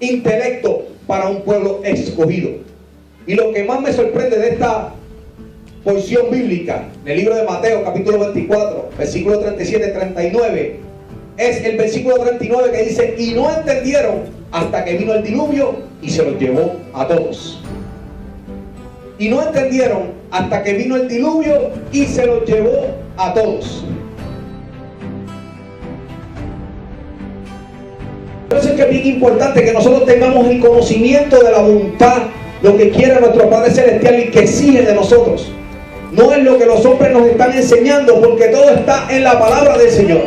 intelecto para un pueblo escogido. Y lo que más me sorprende de esta porción bíblica, en el libro de Mateo, capítulo 24, versículo 37 y 39, es el versículo 39 que dice: y no entendieron hasta que vino el diluvio y se los llevó a todos. Y no entendieron hasta que vino el diluvio y se los llevó a todos. Por eso es que es bien importante que nosotros tengamos el conocimiento de la voluntad, lo que quiere nuestro Padre Celestial y que exige de nosotros. No es lo que los hombres nos están enseñando, porque todo está en la palabra del Señor.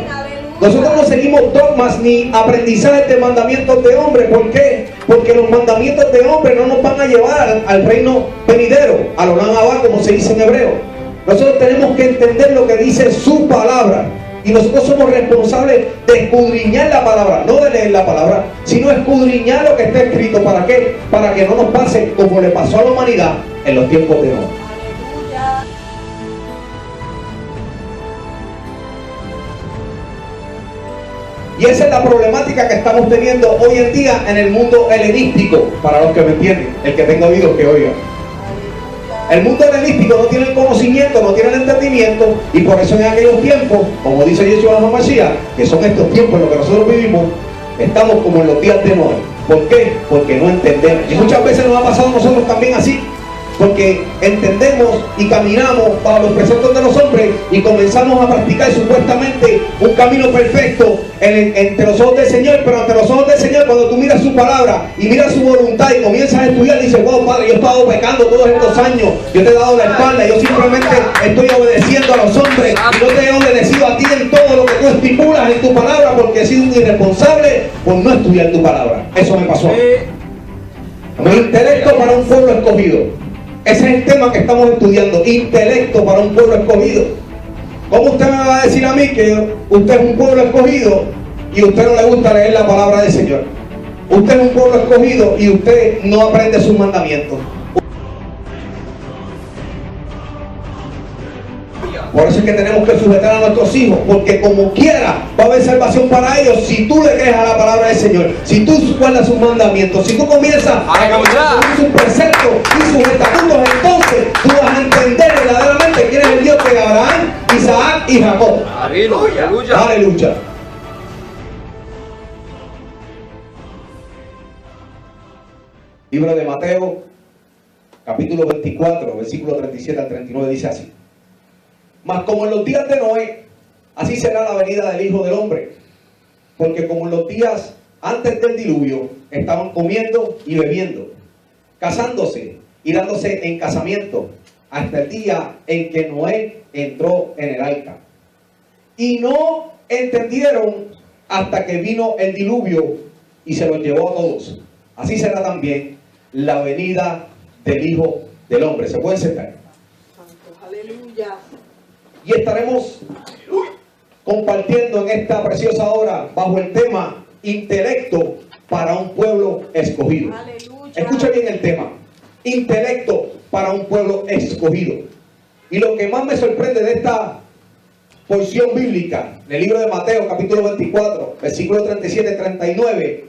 Nosotros no seguimos dogmas ni aprendizajes de mandamientos de hombres. ¿Por qué? Porque los mandamientos de hombres no nos van a llevar al reino venidero, al Olam Abba, como se dice en hebreo. Nosotros tenemos que entender lo que dice su palabra. Y nosotros somos responsables de escudriñar la palabra, no de leer la palabra, sino escudriñar lo que está escrito. ¿Para qué? Para que no nos pase como le pasó a la humanidad en los tiempos de Noé. Y esa es la problemática que estamos teniendo hoy en día en el mundo helenístico. Para los que me entienden, el que tenga oídos que oiga. El mundo helenístico no tiene el conocimiento, no tiene el entendimiento, y por eso en aquellos tiempos, como dice Yeshua HaMashiach, que son estos tiempos en los que nosotros vivimos, estamos como en los días de Noé. ¿Por qué? Porque no entendemos. Y muchas veces nos ha pasado a nosotros también así, porque entendemos y caminamos bajo los preceptos de los hombres y comenzamos a practicar supuestamente un camino perfecto entre los ojos del Señor. Pero ante los ojos del Señor, cuando tú miras su palabra y miras su voluntad y comienzas a estudiar, dices: wow, Padre, yo he estado pecando todos estos años, yo te he dado la espalda, yo simplemente estoy obedeciendo a los hombres y no te he obedecido a ti en todo lo que tú estipulas en tu palabra, porque he sido un irresponsable por no estudiar tu palabra. Eso me pasó. Mi intelecto para un pueblo escogido. Ese es el tema que estamos estudiando, intelecto para un pueblo escogido. ¿Cómo usted me va a decir a mí que usted es un pueblo escogido y a usted no le gusta leer la palabra del Señor? Usted es un pueblo escogido y usted no aprende sus mandamientos. Por eso es que tenemos que sujetar a nuestros hijos, porque como quiera va a haber salvación para ellos si tú le crees a la palabra del Señor, si tú guardas sus mandamientos, si tú comienzas a seguir sus preceptos y sus estatutos, entonces tú vas a entender verdaderamente quién es el Dios de Abraham, Isaac y Jacob. Aleluya. Aleluya. Libro de Mateo, capítulo 24, versículo 37 al 39, dice así: mas como en los días de Noé, así será la venida del Hijo del Hombre. Porque como en los días antes del diluvio, estaban comiendo y bebiendo, casándose y dándose en casamiento, hasta el día en que Noé entró en el arca. Y no entendieron hasta que vino el diluvio y se los llevó a todos. Así será también la venida del Hijo del Hombre. ¿Se pueden sentar? Aleluya. Y estaremos compartiendo en esta preciosa hora bajo el tema intelecto para un pueblo escogido. Aleluya. Escucha bien el tema, intelecto para un pueblo escogido. Y lo que más me sorprende de esta porción bíblica, en el libro de Mateo, capítulo 24, versículo 37 y 39,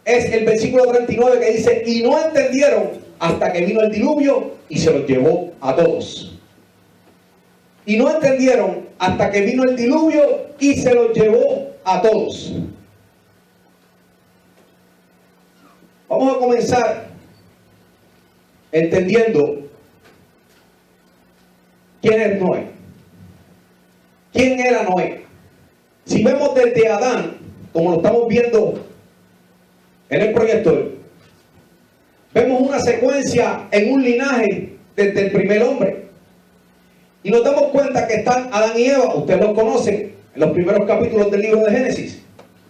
es el versículo 39 que dice: y no entendieron hasta que vino el diluvio y se los llevó a todos. Y no entendieron hasta que vino el diluvio y se los llevó a todos. Vamos a comenzar entendiendo quién es Noé. ¿Quién era Noé? Si vemos desde Adán, como lo estamos viendo en el proyector, vemos una secuencia en un linaje desde el primer hombre. Y nos damos cuenta que están Adán y Eva, ustedes los conocen, en los primeros capítulos del libro de Génesis.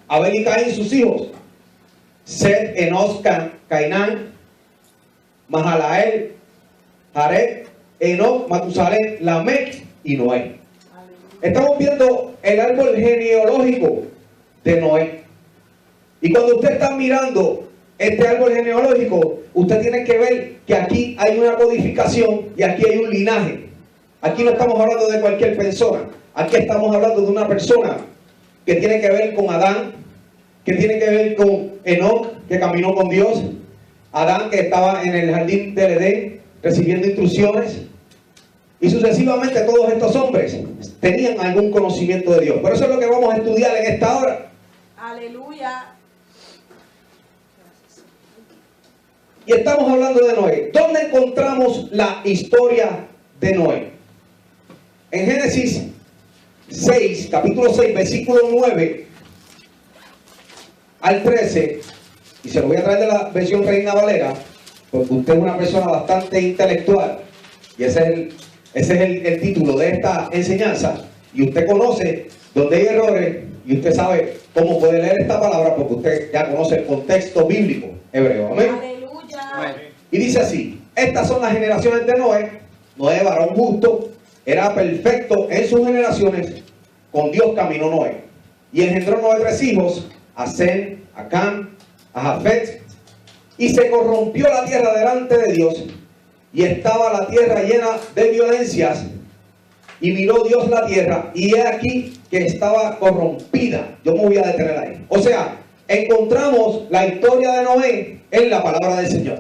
Abel y Caín, sus hijos. Set, Enos, Cainán, Mahalael, Jared, Enoc, Matusalén, Lamec y Noé. Estamos viendo el árbol genealógico de Noé. Y cuando usted está mirando este árbol genealógico, usted tiene que ver que aquí hay una codificación y aquí hay un linaje. Aquí no estamos hablando de cualquier persona. Aquí estamos hablando de una persona que tiene que ver con Adán, que tiene que ver con Enoc, que caminó con Dios, Adán, que estaba en el jardín del Edén recibiendo instrucciones, y sucesivamente todos estos hombres tenían algún conocimiento de Dios. Pero eso es lo que vamos a estudiar en esta hora. Aleluya. Y estamos hablando de Noé. ¿Dónde encontramos la historia de Noé? En Génesis 6, capítulo 6, versículo 9 al 13, y se lo voy a traer de la versión Reina Valera, porque usted es una persona bastante intelectual, y ese es el título de esta enseñanza, y usted conoce donde hay errores, y usted sabe cómo puede leer esta palabra, porque usted ya conoce el contexto bíblico hebreo. Amén. Aleluya. Y dice así: estas son las generaciones de Noé. Noé, varón justo, era perfecto en sus generaciones, con Dios caminó Noé. Y engendró Noé 3 hijos, a Sem, a Cam, a Jafet, y se corrompió la tierra delante de Dios, y estaba la tierra llena de violencias, y miró Dios la tierra, y he aquí que estaba corrompida. Yo me voy a detener ahí. O sea, encontramos la historia de Noé en la palabra del Señor.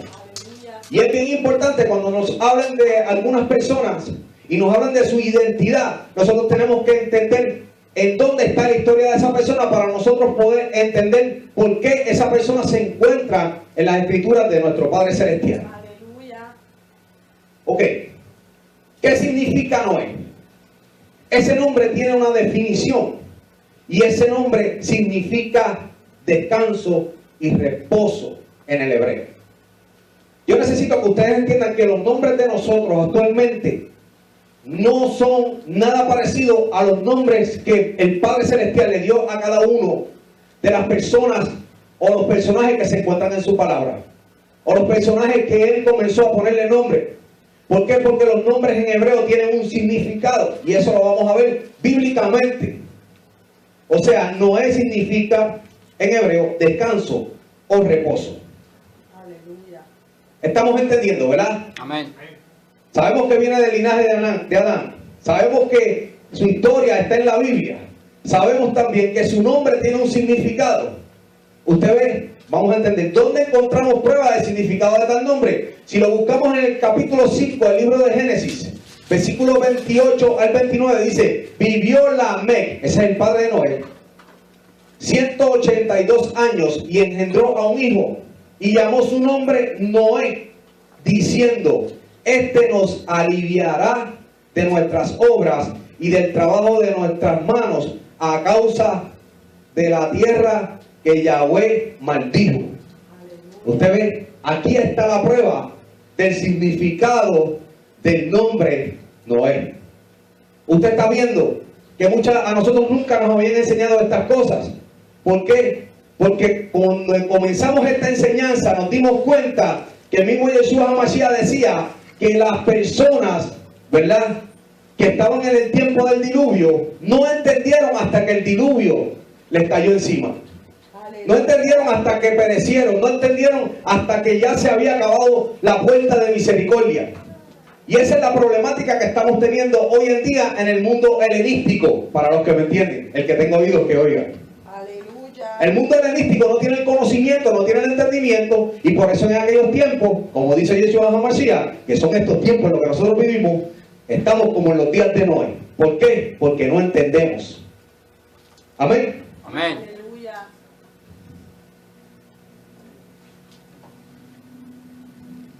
Y es bien importante cuando nos hablan de algunas personas y nos hablan de su identidad, nosotros tenemos que entender en dónde está la historia de esa persona para nosotros poder entender por qué esa persona se encuentra en las escrituras de nuestro Padre Celestial. Aleluya. Ok, ¿qué significa Noé? Ese nombre tiene una definición, y ese nombre significa descanso y reposo en el hebreo. Yo necesito que ustedes entiendan que los nombres de nosotros actualmente no son nada parecido a los nombres que el Padre Celestial le dio a cada uno de las personas o los personajes que se encuentran en su palabra, o los personajes que Él comenzó a ponerle nombre. ¿Por qué? Porque los nombres en hebreo tienen un significado, y eso lo vamos a ver bíblicamente. O sea, Noé significa en hebreo descanso o reposo. Aleluya. Estamos entendiendo, ¿verdad? Amén. Sabemos que viene del linaje de Adán. Sabemos que su historia está en la Biblia. Sabemos también que su nombre tiene un significado. Usted ve, vamos a entender, ¿dónde encontramos pruebas del significado de tal nombre? Si lo buscamos en el capítulo 5 del libro de Génesis, versículo 28 al 29, dice: vivió Lamec, ese es el padre de Noé, 182 años, y engendró a un hijo, y llamó su nombre Noé, diciendo: este nos aliviará de nuestras obras y del trabajo de nuestras manos, a causa de la tierra que Yahweh maldijo. Usted ve, aquí está la prueba del significado del nombre Noé. Usted está viendo que a nosotros nunca nos habían enseñado estas cosas. ¿Por qué? Porque cuando comenzamos esta enseñanza nos dimos cuenta que el mismo Yeshua HaMashiach decía que las personas, ¿verdad?, que estaban en el tiempo del diluvio, no entendieron hasta que el diluvio les cayó encima. No entendieron hasta que perecieron, no entendieron hasta que ya se había acabado la puerta de misericordia. Y esa es la problemática que estamos teniendo hoy en día en el mundo helenístico, para los que me entienden, el que tenga oídos que oiga. Aleluya. El mundo helenístico no tiene el conocimiento, no tiene el entendimiento, y por eso en aquellos tiempos, como dice Yeshua HaMashiach, que son estos tiempos en los que nosotros vivimos, estamos como en los días de Noé. ¿Por qué? Porque no entendemos. Amén. Amén. Aleluya.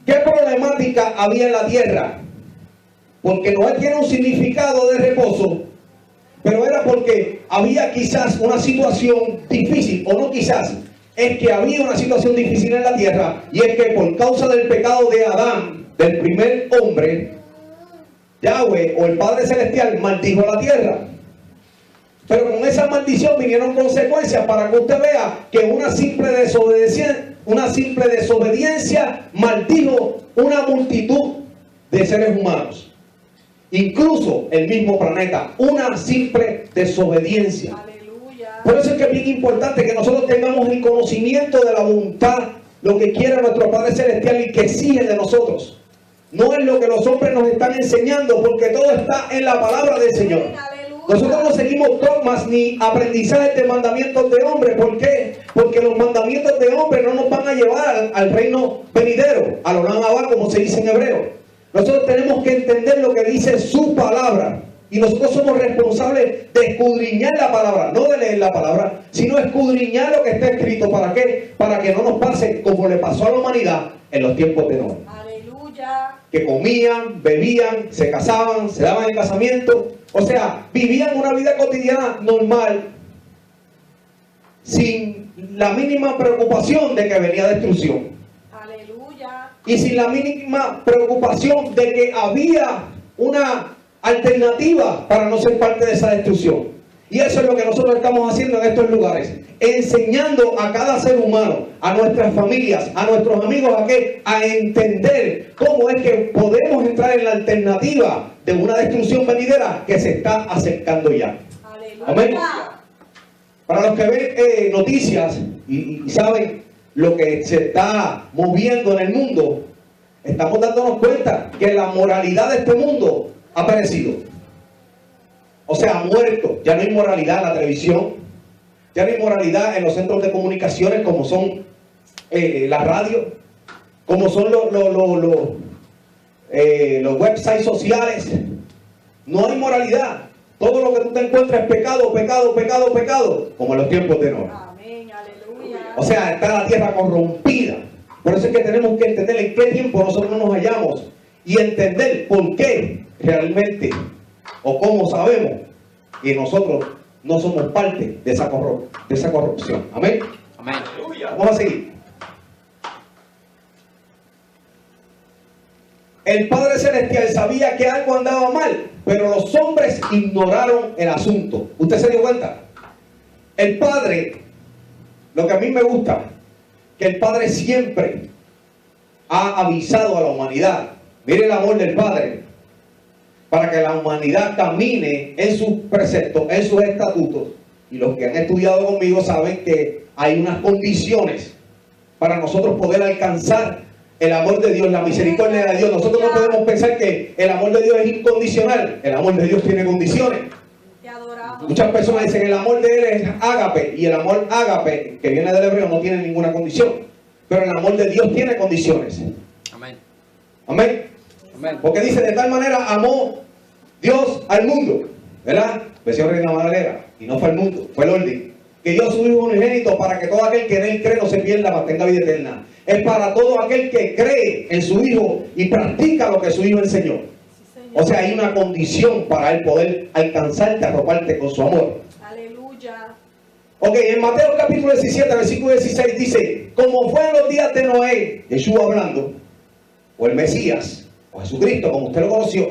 ¿Qué problemática había en la tierra? Porque Noé tiene un significado de reposo, pero era porque había quizás una situación difícil, o no quizás, es que había una situación difícil en la tierra, y es que por causa del pecado de Adán, del primer hombre, Yahweh o el Padre Celestial maldijo la tierra. Pero con esa maldición vinieron consecuencias, para que usted vea que una simple desobediencia maldijo una multitud de seres humanos, incluso el mismo planeta. Una simple desobediencia. Aleluya. Por eso es que es bien importante que nosotros tengamos el conocimiento de la voluntad, lo que quiere nuestro Padre Celestial y que exige de nosotros. No es lo que los hombres nos están enseñando, porque todo está en la palabra del Señor. Aleluya. Nosotros no seguimos dogmas ni aprendizajes de mandamientos de hombres. ¿Por qué? Porque los mandamientos de hombre no nos van a llevar al reino venidero, al Olam Abba, como se dice en hebreo. Nosotros tenemos que entender lo que dice su palabra. Y nosotros somos responsables de escudriñar la palabra, no de leer la palabra, sino escudriñar lo que está escrito. ¿Para qué? Para que no nos pase como le pasó a la humanidad en los tiempos de Noé. Aleluya. Que comían, bebían, se casaban, se daban en casamiento. O sea, vivían una vida cotidiana normal, sin la mínima preocupación de que venía destrucción. Aleluya. Y sin la mínima preocupación de que había una alternativa para no ser parte de esa destrucción. Y eso es lo que nosotros estamos haciendo en estos lugares, enseñando a cada ser humano, a nuestras familias, a nuestros amigos a entender cómo es que podemos entrar en la alternativa de una destrucción venidera que se está acercando ya. Aleluya. Amén. Para los que ven noticias y saben lo que se está moviendo en el mundo, estamos dándonos cuenta que la moralidad de este mundo ha perecido. O sea, ha muerto. Ya no hay moralidad en la televisión. Ya no hay moralidad en los centros de comunicaciones como son la radio, como son los websites sociales. No hay moralidad. Todo lo que tú te encuentras es pecado, pecado, pecado, pecado, como en los tiempos de Noé. Amén, aleluya. O sea, está la tierra corrompida. Por eso es que tenemos que entender en qué tiempo nosotros nos hallamos y entender por qué realmente o cómo sabemos que nosotros no somos parte de esa corrupción. Amén. Amén. Vamos a seguir. El Padre Celestial sabía que algo andaba mal, pero los hombres ignoraron el asunto. ¿Usted se dio cuenta? El Padre, lo que a mí me gusta, que el Padre siempre ha avisado a la humanidad. Mire el amor del Padre, para que la humanidad camine en sus preceptos, en sus estatutos. Y los que han estudiado conmigo saben que hay unas condiciones para nosotros poder alcanzar el amor de Dios, la misericordia de Dios. Nosotros no podemos pensar que el amor de Dios es incondicional. El amor de Dios tiene condiciones. Te adoramos. Muchas personas dicen el amor de Él es ágape, y el amor ágape, que viene del hebreo, no tiene ninguna condición. Pero el amor de Dios tiene condiciones. Amén. Amén. Amén. Porque dice, de tal manera amó Dios al mundo, ¿verdad? Versión Reina Valera. Y no fue al mundo, fue el orden. Que dio a su Hijo unigénito para que todo aquel que en Él cree no se pierda, mas tenga vida eterna. Es para todo aquel que cree en su Hijo y practica lo que su Hijo enseñó. Sí, Señor. O sea, hay una condición para Él poder alcanzarte, arroparte con su amor. Aleluya. Ok, en Mateo capítulo 17, versículo 16 dice, como fue en los días de Noé, Jesús hablando, o el Mesías, o Jesucristo, como usted lo conoció,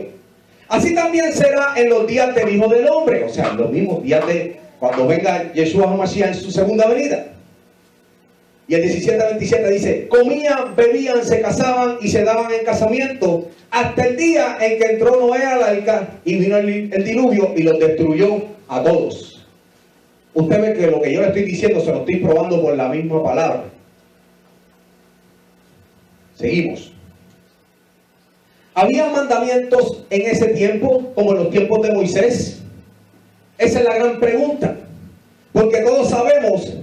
así también será en los días del Hijo del Hombre, o sea, en los mismos días de cuando venga Yeshua HaMashiach en su segunda venida. Y el 17-27 dice, comían, bebían, se casaban y se daban en casamiento hasta el día en que entró Noé al arca y vino el diluvio y los destruyó a todos. Usted ve que lo que yo le estoy diciendo se lo estoy probando por la misma palabra. Seguimos. ¿Había mandamientos en ese tiempo como en los tiempos de Moisés? Esa es la gran pregunta. Porque todos sabemos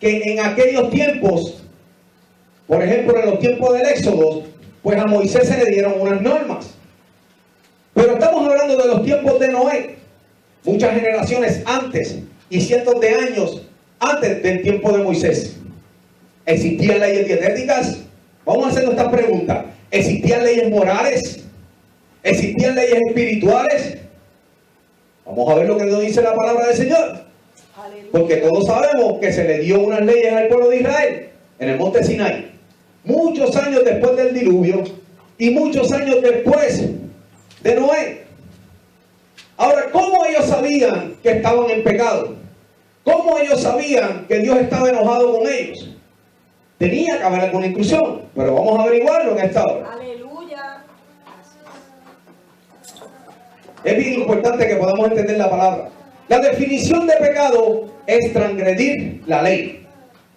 que en aquellos tiempos, por ejemplo en los tiempos del Éxodo, pues a Moisés se le dieron unas normas. Pero estamos hablando de los tiempos de Noé, muchas generaciones antes y cientos de años antes del tiempo de Moisés. ¿Existían leyes dietéticas? Vamos a hacer esta pregunta. ¿Existían leyes morales? ¿Existían leyes espirituales? Vamos a ver lo que nos dice la palabra del Señor. Aleluya. Porque todos sabemos que se le dio unas leyes al pueblo de Israel en el monte Sinai. Muchos años después del diluvio y muchos años después de Noé. Ahora, ¿cómo ellos sabían que estaban en pecado? ¿Cómo ellos sabían que Dios estaba enojado con ellos? Tenía que haber alguna inclusión, pero vamos a averiguarlo en esta hora. Aleluya. Es bien importante que podamos entender la palabra. La definición de pecado es transgredir la ley.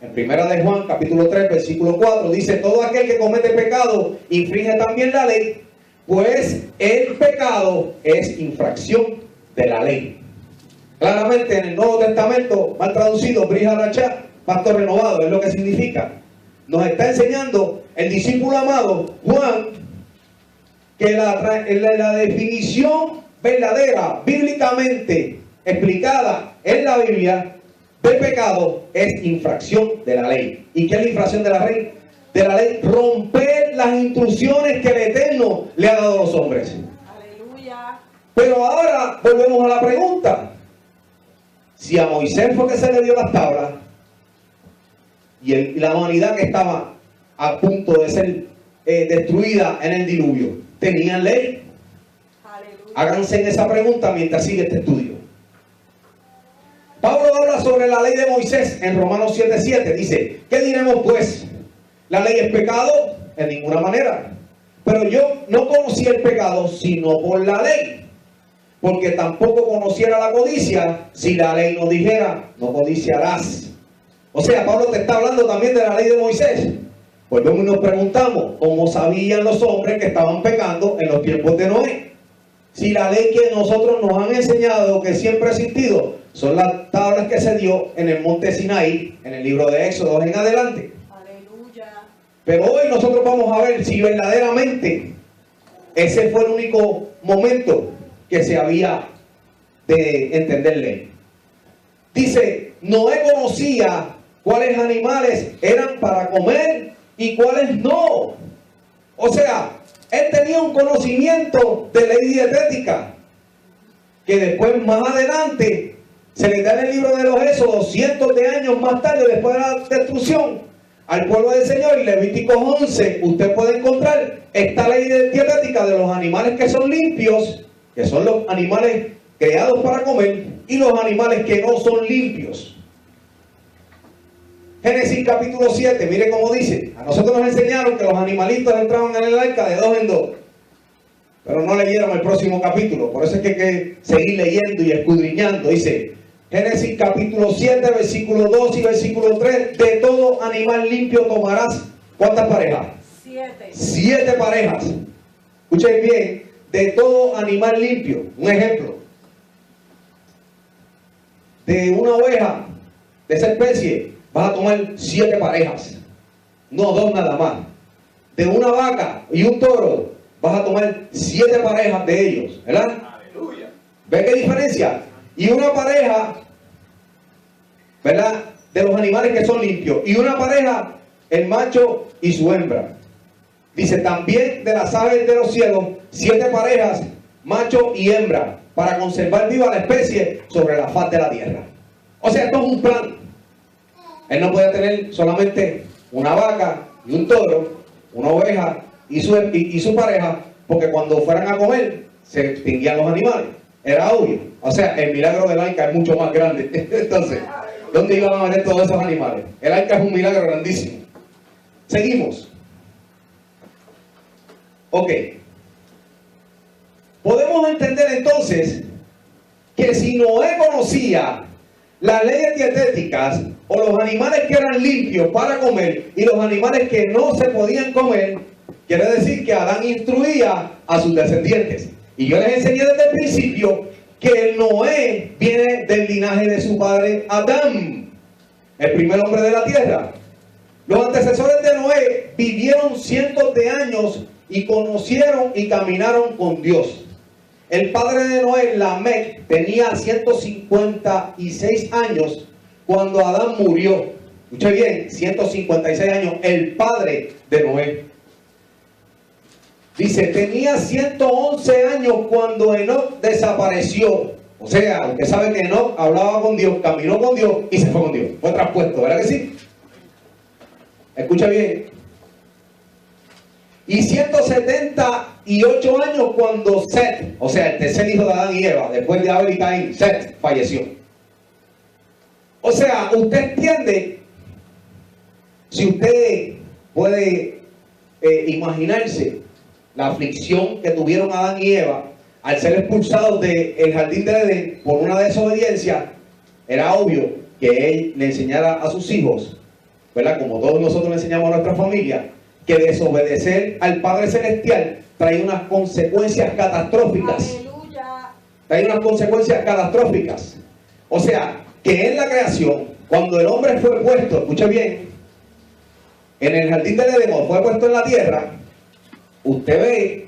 En primera de Juan, capítulo 3, versículo 4, dice, todo aquel que comete pecado infringe también la ley, pues el pecado es infracción de la ley. Claramente en el Nuevo Testamento, mal traducido, Brit Hadashah, pacto renovado, es lo que significa. Nos está enseñando el discípulo amado Juan que la definición verdadera, bíblicamente explicada en la Biblia, de pecado es infracción de la ley. ¿Y qué es la infracción de la ley? De la ley, romper las instrucciones que el Eterno le ha dado a los hombres. Aleluya. Pero ahora volvemos a la pregunta. Si a Moisés fue que se le dio las tablas y la humanidad que estaba a punto de ser destruida en el diluvio, ¿tenían ley? Aleluya. Háganse en esa pregunta mientras sigue este estudio. Pablo habla sobre la ley de Moisés en Romanos 7:7. Dice, ¿qué diremos pues? ¿La ley es pecado? En ninguna manera. Pero yo no conocí el pecado sino por la ley. Porque tampoco conociera la codicia si la ley no dijera, no codiciarás. O sea, Pablo te está hablando también de la ley de Moisés. Volvemos y nos preguntamos, ¿cómo sabían los hombres que estaban pecando en los tiempos de Noé? Si la ley que nosotros nos han enseñado, que siempre ha existido, son las tablas que se dio en el monte Sinaí, en el libro de Éxodo en adelante. Aleluya. Pero hoy nosotros vamos a ver si verdaderamente ese fue el único momento que se había de entender ley. Dice, Noé conocía cuáles animales eran para comer y cuáles no. O sea, él tenía un conocimiento de ley dietética que después, más adelante, se le da en el libro de los Éxodos, cientos de años más tarde, después de la destrucción, al pueblo del Señor. Y Levítico 11, usted puede encontrar esta ley dietética de los animales que son limpios, que son los animales creados para comer, y los animales que no son limpios. Génesis capítulo 7, mire cómo dice. A nosotros nos enseñaron que los animalitos entraban en el arca de 2 en 2. Pero no leyeron el próximo capítulo. Por eso es que hay que seguir leyendo y escudriñando. Dice, Génesis capítulo 7, versículo 2 y versículo 3. De todo animal limpio tomarás, ¿cuántas parejas? 7. 7 parejas. Escuchen bien, de todo animal limpio. Un ejemplo. De una oveja de esa especie, vas a tomar 7 parejas. No 2 nada más. De una vaca y un toro, vas a tomar 7 parejas de ellos. ¿Verdad? Aleluya. ¿Ve qué diferencia? Y una pareja, ¿verdad? De los animales que son limpios. Y una pareja, el macho y su hembra. Dice, también de las aves de los cielos, 7 parejas, macho y hembra, para conservar viva la especie sobre la faz de la tierra. O sea, esto es un plan. Él no puede tener solamente una vaca y un toro, una oveja y su pareja, porque cuando fueran a comer, se extinguían los animales. Era obvio. O sea, el milagro del arca es mucho más grande. Entonces, ¿dónde iban a meter todos esos animales? El arca es un milagro grandísimo. Seguimos. Ok. Podemos entender entonces que si Noé conocía las leyes dietéticas o los animales que eran limpios para comer y los animales que no se podían comer, quiere decir que Adán instruía a sus descendientes. Y yo les enseñé desde el principio que el Noé viene del linaje de su padre Adán, el primer hombre de la tierra. Los antecesores de Noé vivieron cientos de años y conocieron y caminaron con Dios. El padre de Noé, Lamec, tenía 156 años cuando Adán murió. Escuche bien, 156 años, el padre de Noé. Dice, tenía 111 años cuando Enoc desapareció. O sea, usted sabe que Enoc hablaba con Dios, caminó con Dios y se fue con Dios. Fue traspuesto, ¿verdad que sí? Escucha bien. Y 178 años cuando Set, o sea, el tercer hijo de Adán y Eva, después de Abel y Caín, Set falleció. O sea, usted entiende, si usted puede imaginarse la aflicción que tuvieron Adán y Eva al ser expulsados del jardín del Edén por una desobediencia, era obvio que él le enseñara a sus hijos, ¿verdad? Como todos nosotros le enseñamos a nuestra familia, que desobedecer al Padre Celestial trae unas consecuencias catastróficas. Aleluya. Trae unas consecuencias catastróficas. O sea, que en la creación Cuando el hombre fue puesto, escuche bien, en el jardín del Edén, fue puesto en la tierra, usted ve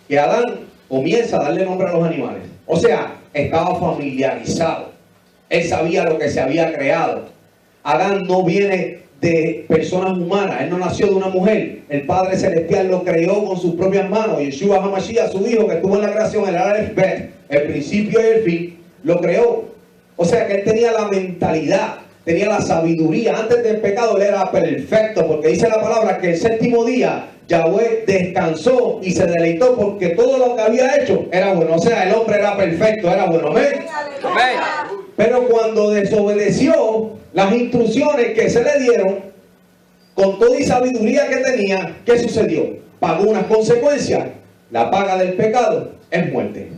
que Adán comienza a darle nombre a los animales. O sea, estaba familiarizado. Él sabía lo que se había creado. Adán no viene de personas humanas. Él no nació de una mujer. El Padre Celestial lo creó con sus propias manos. Yeshua HaMashiach, su hijo, que estuvo en la creación, el Aleph Bet, el principio y el fin, lo creó. O sea que él tenía la mentalidad, tenía la sabiduría. Antes del pecado él era perfecto, porque dice la palabra que el séptimo día Yahweh descansó y se deleitó porque todo lo que había hecho era bueno. O sea, el hombre era perfecto, era bueno. Amén. Amén. Pero cuando desobedeció las instrucciones que se le dieron, con toda y sabiduría que tenía, ¿qué sucedió? Pagó unas consecuencias. La paga del pecado es muerte.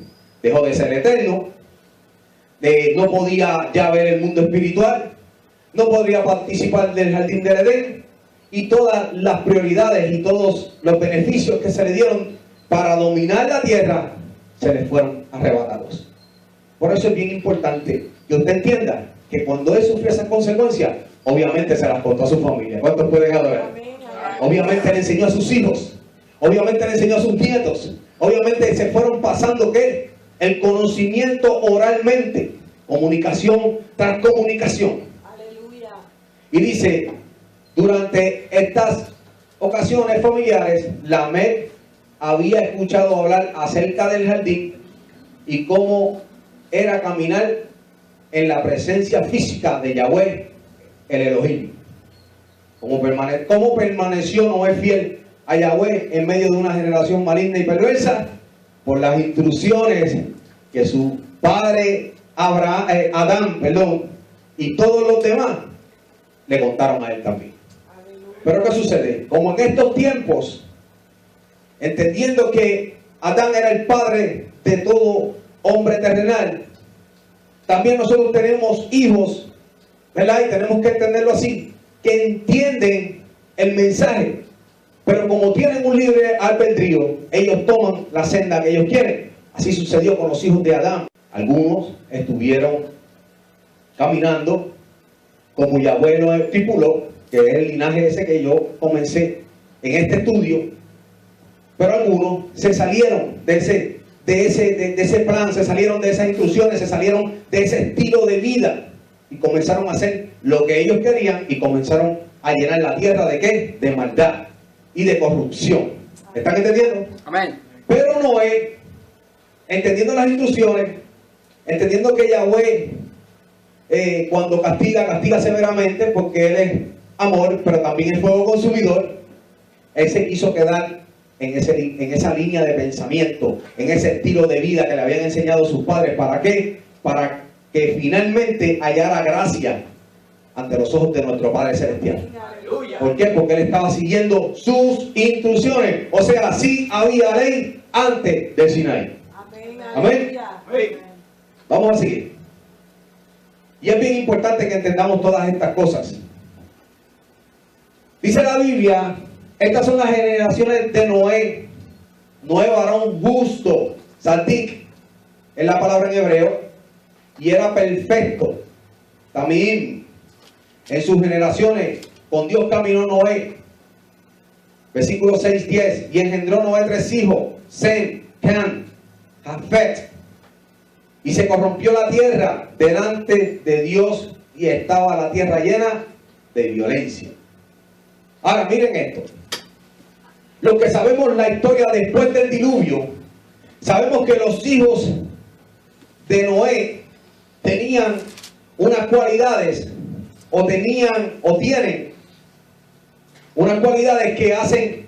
Dejó de ser eterno, no podía ya ver el mundo espiritual, no podría participar del jardín del Edén, y todas las prioridades y todos los beneficios que se le dieron para dominar la tierra se les fueron arrebatados. Por eso es bien importante que usted entienda que cuando él sufrió esas consecuencias, obviamente se las contó a su familia. ¿Cuántos pueden adorar? Obviamente le enseñó a sus hijos, obviamente le enseñó a sus nietos, obviamente se fueron pasando ¿qué? El conocimiento oralmente, comunicación tras comunicación. Aleluya. Y dice, durante estas ocasiones familiares, Lamec había escuchado hablar acerca del jardín y cómo era caminar en la presencia física de Yahweh, el Elohim. Cómo permaneció Noé fiel a Yahweh en medio de una generación maligna y perversa, por las instrucciones que su padre Adán, y todos los demás le contaron a él también. Pero ¿qué sucede? Como en estos tiempos, entendiendo que Adán era el padre de todo hombre terrenal, también nosotros tenemos hijos, ¿verdad? Y tenemos que entenderlo así, que entienden el mensaje, pero como tienen un libre albedrío, ellos toman la senda que ellos quieren. Así sucedió con los hijos de Adán. Algunos estuvieron caminando como Yahweh lo estipuló, que es el linaje ese que yo comencé en este estudio, pero algunos se salieron de ese plan, se salieron de esas instrucciones, se salieron de ese estilo de vida y comenzaron a hacer lo que ellos querían y comenzaron a llenar la tierra ¿de qué? De maldad y de corrupción. ¿Están entendiendo? Amén. Pero Noé, entendiendo las instrucciones, entendiendo que Yahweh cuando castiga severamente porque él es amor, pero también es fuego consumidor, él se quiso quedar en esa línea de pensamiento, en ese estilo de vida que le habían enseñado sus padres. ¿Para qué? Para que finalmente hallara gracia ante los ojos de nuestro Padre Celestial. ¿Por qué? Porque él estaba siguiendo sus instrucciones. O sea, sí había ley antes del Sinaí. Amén. Vamos a seguir. Y es bien importante que entendamos todas estas cosas. Dice la Biblia, estas son las generaciones de Noé. Noé, varón justo, Sadik, es la palabra en hebreo, y era perfecto. También en sus generaciones con Dios caminó Noé. Versículo 6-10. Y engendró Noé 3 hijos, Sem, Cam, Jafet. Y se corrompió la tierra delante de Dios y estaba la tierra llena de violencia. Ahora miren esto. Los que sabemos la historia después del diluvio, sabemos que los hijos de Noé tenían unas cualidades, o tienen unas cualidades que hacen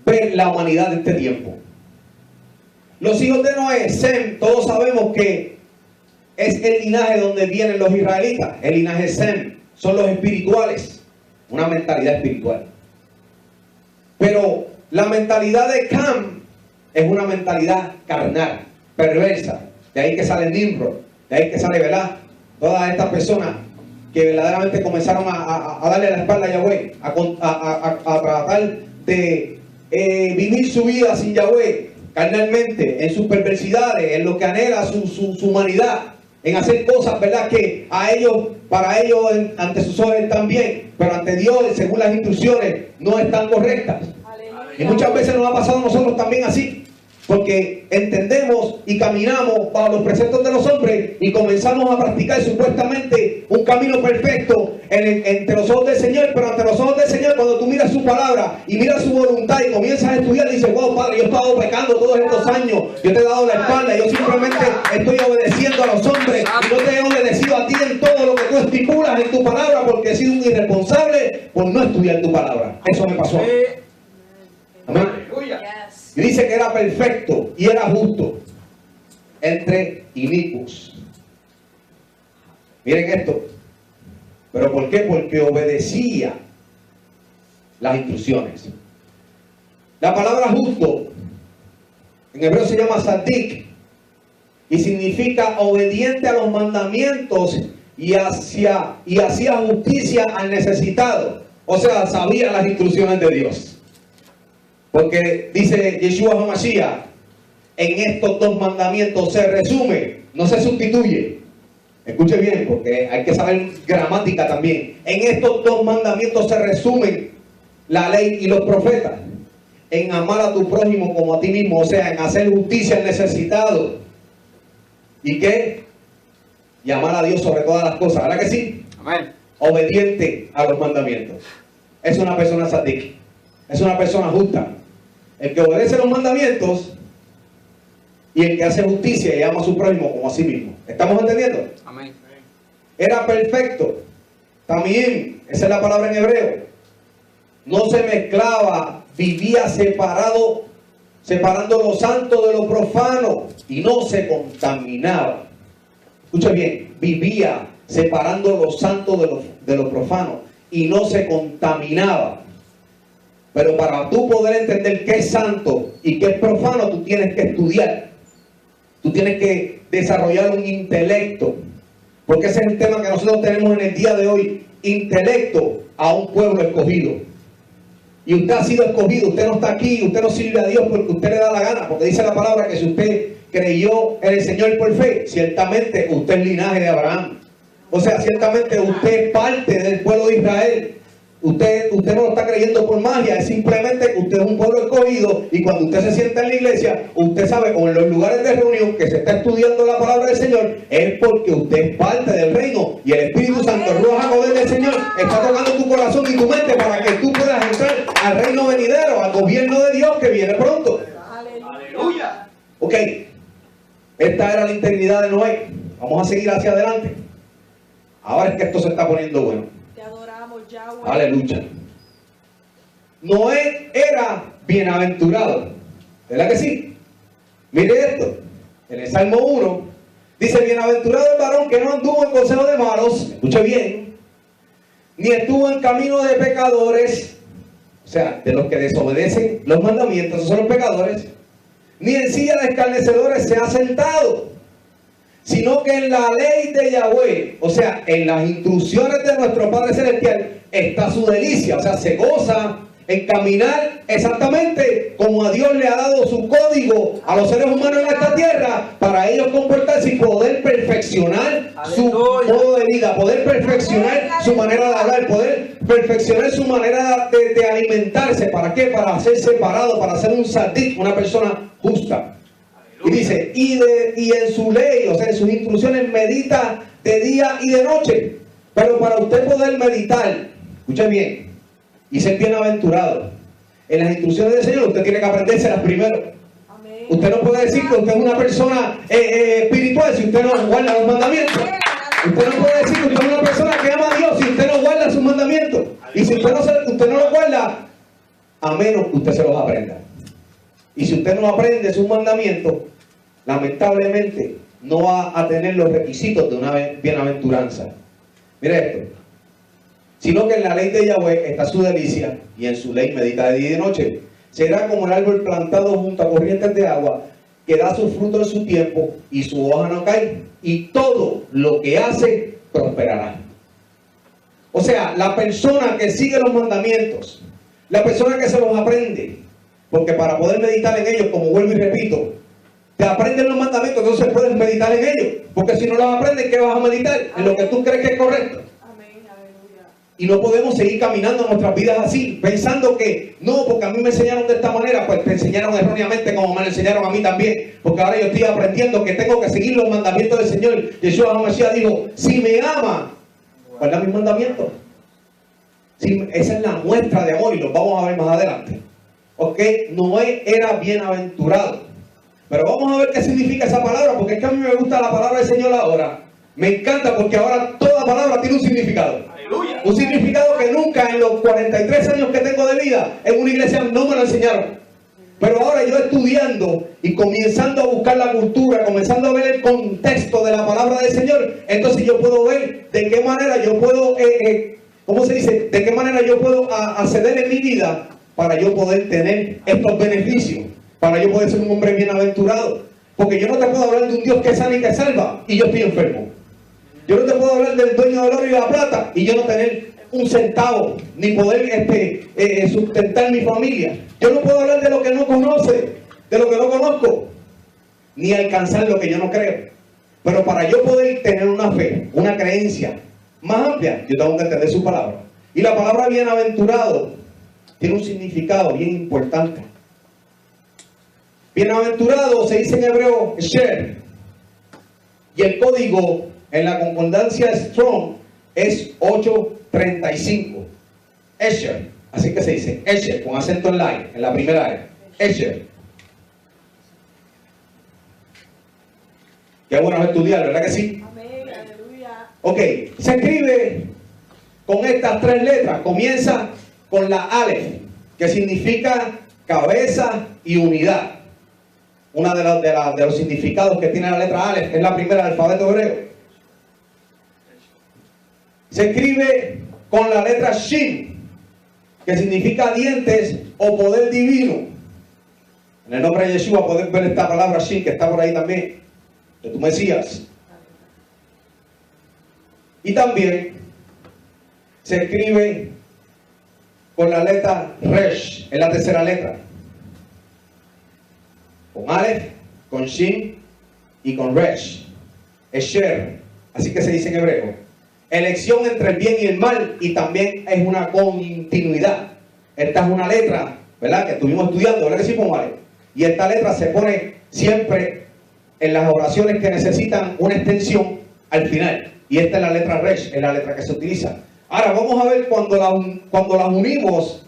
ver la humanidad de este tiempo. Los hijos de Noé, Sem, todos sabemos que es el linaje donde vienen los israelitas. El linaje Sem son los espirituales, una mentalidad espiritual. Pero la mentalidad de Cam es una mentalidad carnal, perversa. De ahí que sale Nimrod, de ahí que sale, ¿verdad? Todas estas personas que verdaderamente comenzaron a darle la espalda a Yahweh, a tratar de vivir su vida sin Yahweh, carnalmente, en sus perversidades, en lo que anhela su humanidad. en hacer cosas, ¿verdad?, que para ellos ante sus ojos están bien, pero ante Dios, según las instrucciones, no están correctas. Y muchas veces nos ha pasado a nosotros también así, porque entendemos y caminamos bajo los preceptos de los hombres y comenzamos a practicar supuestamente un camino perfecto entre los ojos del Señor, pero ante los ojos del Señor, cuando tú miras su palabra y miras su voluntad y comienzas a estudiar, dices: wow, Padre, yo he estado pecando todos estos años, yo te he dado la espalda, yo simplemente estoy obedeciendo a los hombres y no te he obedecido a ti en todo lo que tú estipulas en tu palabra, porque he sido un irresponsable por no estudiar tu palabra. Eso me pasó a mí. Amén. Y dice que era perfecto y era justo entre inicuos. Miren esto. ¿Pero por qué? Porque obedecía las instrucciones. La palabra justo en hebreo se llama sadik y significa obediente a los mandamientos y hacía justicia al necesitado. O sea, sabía las instrucciones de Dios. Porque dice Yeshua HaMashiach, en estos dos mandamientos se resume, no se sustituye. Escuche bien, porque hay que saber gramática también. En estos dos mandamientos se resumen la ley y los profetas. En amar a tu prójimo como a ti mismo, o sea, en hacer justicia al necesitado. ¿Y qué? Y amar a Dios sobre todas las cosas. ¿Verdad que sí? Amén. Obediente a los mandamientos. Es una persona sadik. Es una persona justa. El que obedece los mandamientos y el que hace justicia y ama a su prójimo como a sí mismo. ¿Estamos entendiendo? Amén. Era perfecto. También, esa es la palabra en hebreo. No se mezclaba, vivía separando lo santo de lo profano y no se contaminaba. Escucha bien, vivía separando lo santo de lo profano y no se contaminaba. Pero para tú poder entender qué es santo y qué es profano, tú tienes que estudiar. Tú tienes que desarrollar un intelecto. Porque ese es el tema que nosotros tenemos en el día de hoy. Intelecto a un pueblo escogido. Y usted ha sido escogido. Usted no está aquí. Usted no sirve a Dios porque usted le da la gana. Porque dice la palabra que si usted creyó en el Señor por fe, ciertamente usted es linaje de Abraham. O sea, ciertamente usted es parte del pueblo de Israel. Usted no lo está creyendo por magia, es simplemente que usted es un pueblo escogido y cuando usted se sienta en la iglesia, usted sabe, o en los lugares de reunión que se está estudiando la palabra del Señor, es porque usted es parte del reino y el Espíritu Santo, el Ruach HaKodesh del Señor, está tocando tu corazón y tu mente para que tú puedas entrar al reino venidero, al gobierno de Dios que viene pronto. Aleluya. Ok, esta era la integridad de Noé. Vamos a seguir hacia adelante. Ahora es que esto se está poniendo bueno. Aleluya. Noé era bienaventurado. ¿Verdad que sí? Mire esto. En el Salmo 1 dice: bienaventurado el varón que no anduvo en consejo de malos. Escuche bien. Ni estuvo en camino de pecadores. O sea, de los que desobedecen los mandamientos, esos son los pecadores. Ni en silla de escarnecedores se ha sentado, sino que en la ley de Yahweh, o sea, en las instrucciones de nuestro Padre Celestial, está su delicia. O sea, se goza en caminar exactamente como a Dios le ha dado su código a los seres humanos en esta tierra, para ellos comportarse y poder perfeccionar su modo de vida, poder perfeccionar su manera de hablar, poder perfeccionar su manera de alimentarse. ¿Para qué? Para ser separado, para ser un sadik, una persona justa. Y dice, y en su ley, o sea, en sus instrucciones, medita de día y de noche. Pero para usted poder meditar, escuche bien, y ser bienaventurado en las instrucciones del Señor, usted tiene que aprendérselas primero. Amén. Usted no puede decir que usted es una persona espiritual si usted no guarda los mandamientos. Usted no puede decir que usted es una persona que ama a Dios si usted no guarda sus mandamientos. Y si usted no los guarda, a menos que usted se los aprenda. Y si usted no aprende sus mandamientos, lamentablemente no va a tener los requisitos de una bienaventuranza. Mira esto. Sino que en la ley de Yahweh está su delicia, y en su ley medita de día y de noche. Será como el árbol plantado junto a corrientes de agua, que da su fruto en su tiempo, y su hoja no cae, y todo lo que hace prosperará. O sea, la persona que sigue los mandamientos, la persona que se los aprende, porque para poder meditar en ellos, como vuelvo y repito, te aprenden los mandamientos, entonces puedes meditar en ellos. Porque si no los aprendes, ¿qué vas a meditar? En lo que tú crees que es correcto. Y no podemos seguir caminando nuestras vidas así, pensando que no, porque a mí me enseñaron de esta manera, pues te enseñaron erróneamente como me lo enseñaron a mí también. Porque ahora yo estoy aprendiendo que tengo que seguir los mandamientos del Señor. Yeshua HaMashiach dijo, si me ama, guarda mis mandamientos. Sí, esa es la muestra de amor y lo vamos a ver más adelante. Ok, Noé era bienaventurado. Pero vamos a ver qué significa esa palabra, porque es que a mí me gusta la palabra del Señor ahora. Me encanta porque ahora toda palabra tiene un significado. ¡Aleluya! Un significado que nunca en los 43 años que tengo de vida en una iglesia no me lo enseñaron. Pero ahora yo estudiando y comenzando a buscar la cultura, comenzando a ver el contexto de la palabra del Señor, entonces yo puedo ver de qué manera yo puedo, ¿cómo se dice? De qué manera yo puedo acceder en mi vida para yo poder tener estos beneficios, para yo poder ser un hombre bienaventurado. Porque yo no te puedo hablar de un Dios que sana y que salva y yo estoy enfermo. Yo no te puedo hablar del dueño del oro y la plata y yo no tener un centavo, ni poder sustentar mi familia. Yo no puedo hablar de lo que no conoce, de lo que no conozco, ni alcanzar lo que yo no creo. Pero para yo poder tener una fe, una creencia más amplia, yo tengo que entender su palabra. Y la palabra bienaventurado tiene un significado bien importante. Bienaventurado se dice en hebreo Esher, y el código en la concordancia Strong es 835. Esher, así que se dice Esher, con acento en la E, en la primera E. Esher. Qué bueno estudiar, ¿verdad que sí? Amén, aleluya. Ok, se escribe con estas tres letras. Comienza con la Aleph, que significa cabeza y unidad. Uno de los significados que tiene la letra Aleph es la primera del alfabeto hebreo. Se escribe con la letra Shin, que significa dientes o poder divino. En el nombre de Yeshua podés ver esta palabra Shin, que está por ahí también, de tu Mesías. Y también se escribe con la letra Resh, es la tercera letra. Con Aleph, con Shin y con Resh. Esher, así que se dice en hebreo. Elección entre el bien y el mal, y también es una continuidad. Esta es una letra, ¿verdad?, que estuvimos estudiando, ¿verdad que sí, Pomare? Y esta letra se pone siempre en las oraciones que necesitan una extensión al final. Y esta es la letra Resh, es la letra que se utiliza. Ahora vamos a ver cuando las unimos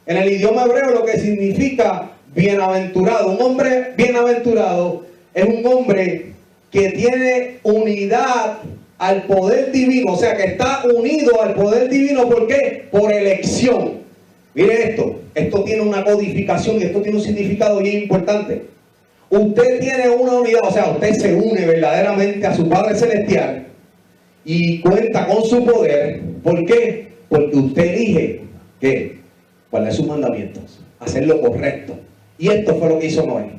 en el idioma hebreo lo que significa bienaventurado. Un hombre bienaventurado es un hombre que tiene unidad al poder divino, o sea que está unido al poder divino. ¿Por qué? Por elección. Mire esto tiene una codificación y esto tiene un significado bien importante. Usted tiene una unidad, o sea, usted se une verdaderamente a su Padre Celestial y cuenta con su poder. ¿Por qué? Porque usted elige ¿qué? Guardar sus mandamientos, hacer lo correcto. Y esto fue lo que hizo Noé.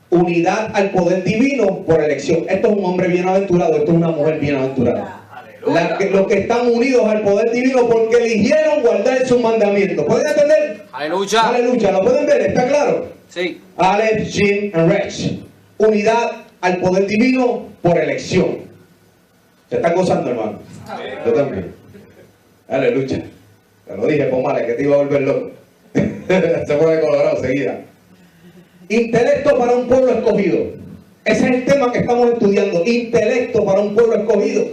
Unidad al poder divino por elección. Esto es un hombre bienaventurado, esto es una mujer bienaventurada. Los que están unidos al poder divino porque eligieron guardar sus mandamientos. ¿Pueden entender? Aleluya. Aleluya. ¿Lo pueden ver? ¿Está claro? Sí. Aleph, Shin y Resh. Unidad al poder divino por elección. ¿Se están gozando, hermano? Yo también. Aleluya. Te lo dije, Pomare, que te iba a volver loco. Se pone colorado seguida. Intelecto para un pueblo escogido. Ese es el tema que estamos estudiando. Intelecto para un pueblo escogido.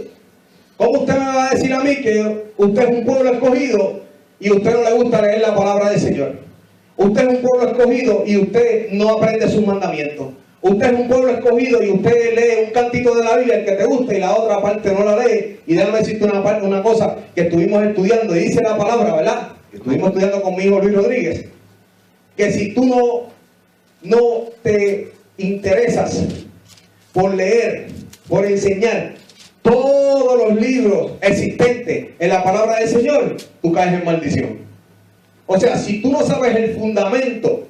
¿Cómo usted me va a decir a mí que usted es un pueblo escogido y a usted no le gusta leer la palabra del Señor? Usted es un pueblo escogido y usted no aprende sus mandamientos. Usted es un pueblo escogido y usted lee un cantito de la Biblia, el que te gusta, y la otra parte no la lee. Y déjame decirte una cosa que estuvimos estudiando, y dice la palabra, ¿verdad? Estuvimos estudiando con mi hijo Luis Rodríguez, que si tú no te interesas por leer, por enseñar todos los libros existentes en la palabra del Señor, tú caes en maldición. O sea, si tú no sabes el fundamento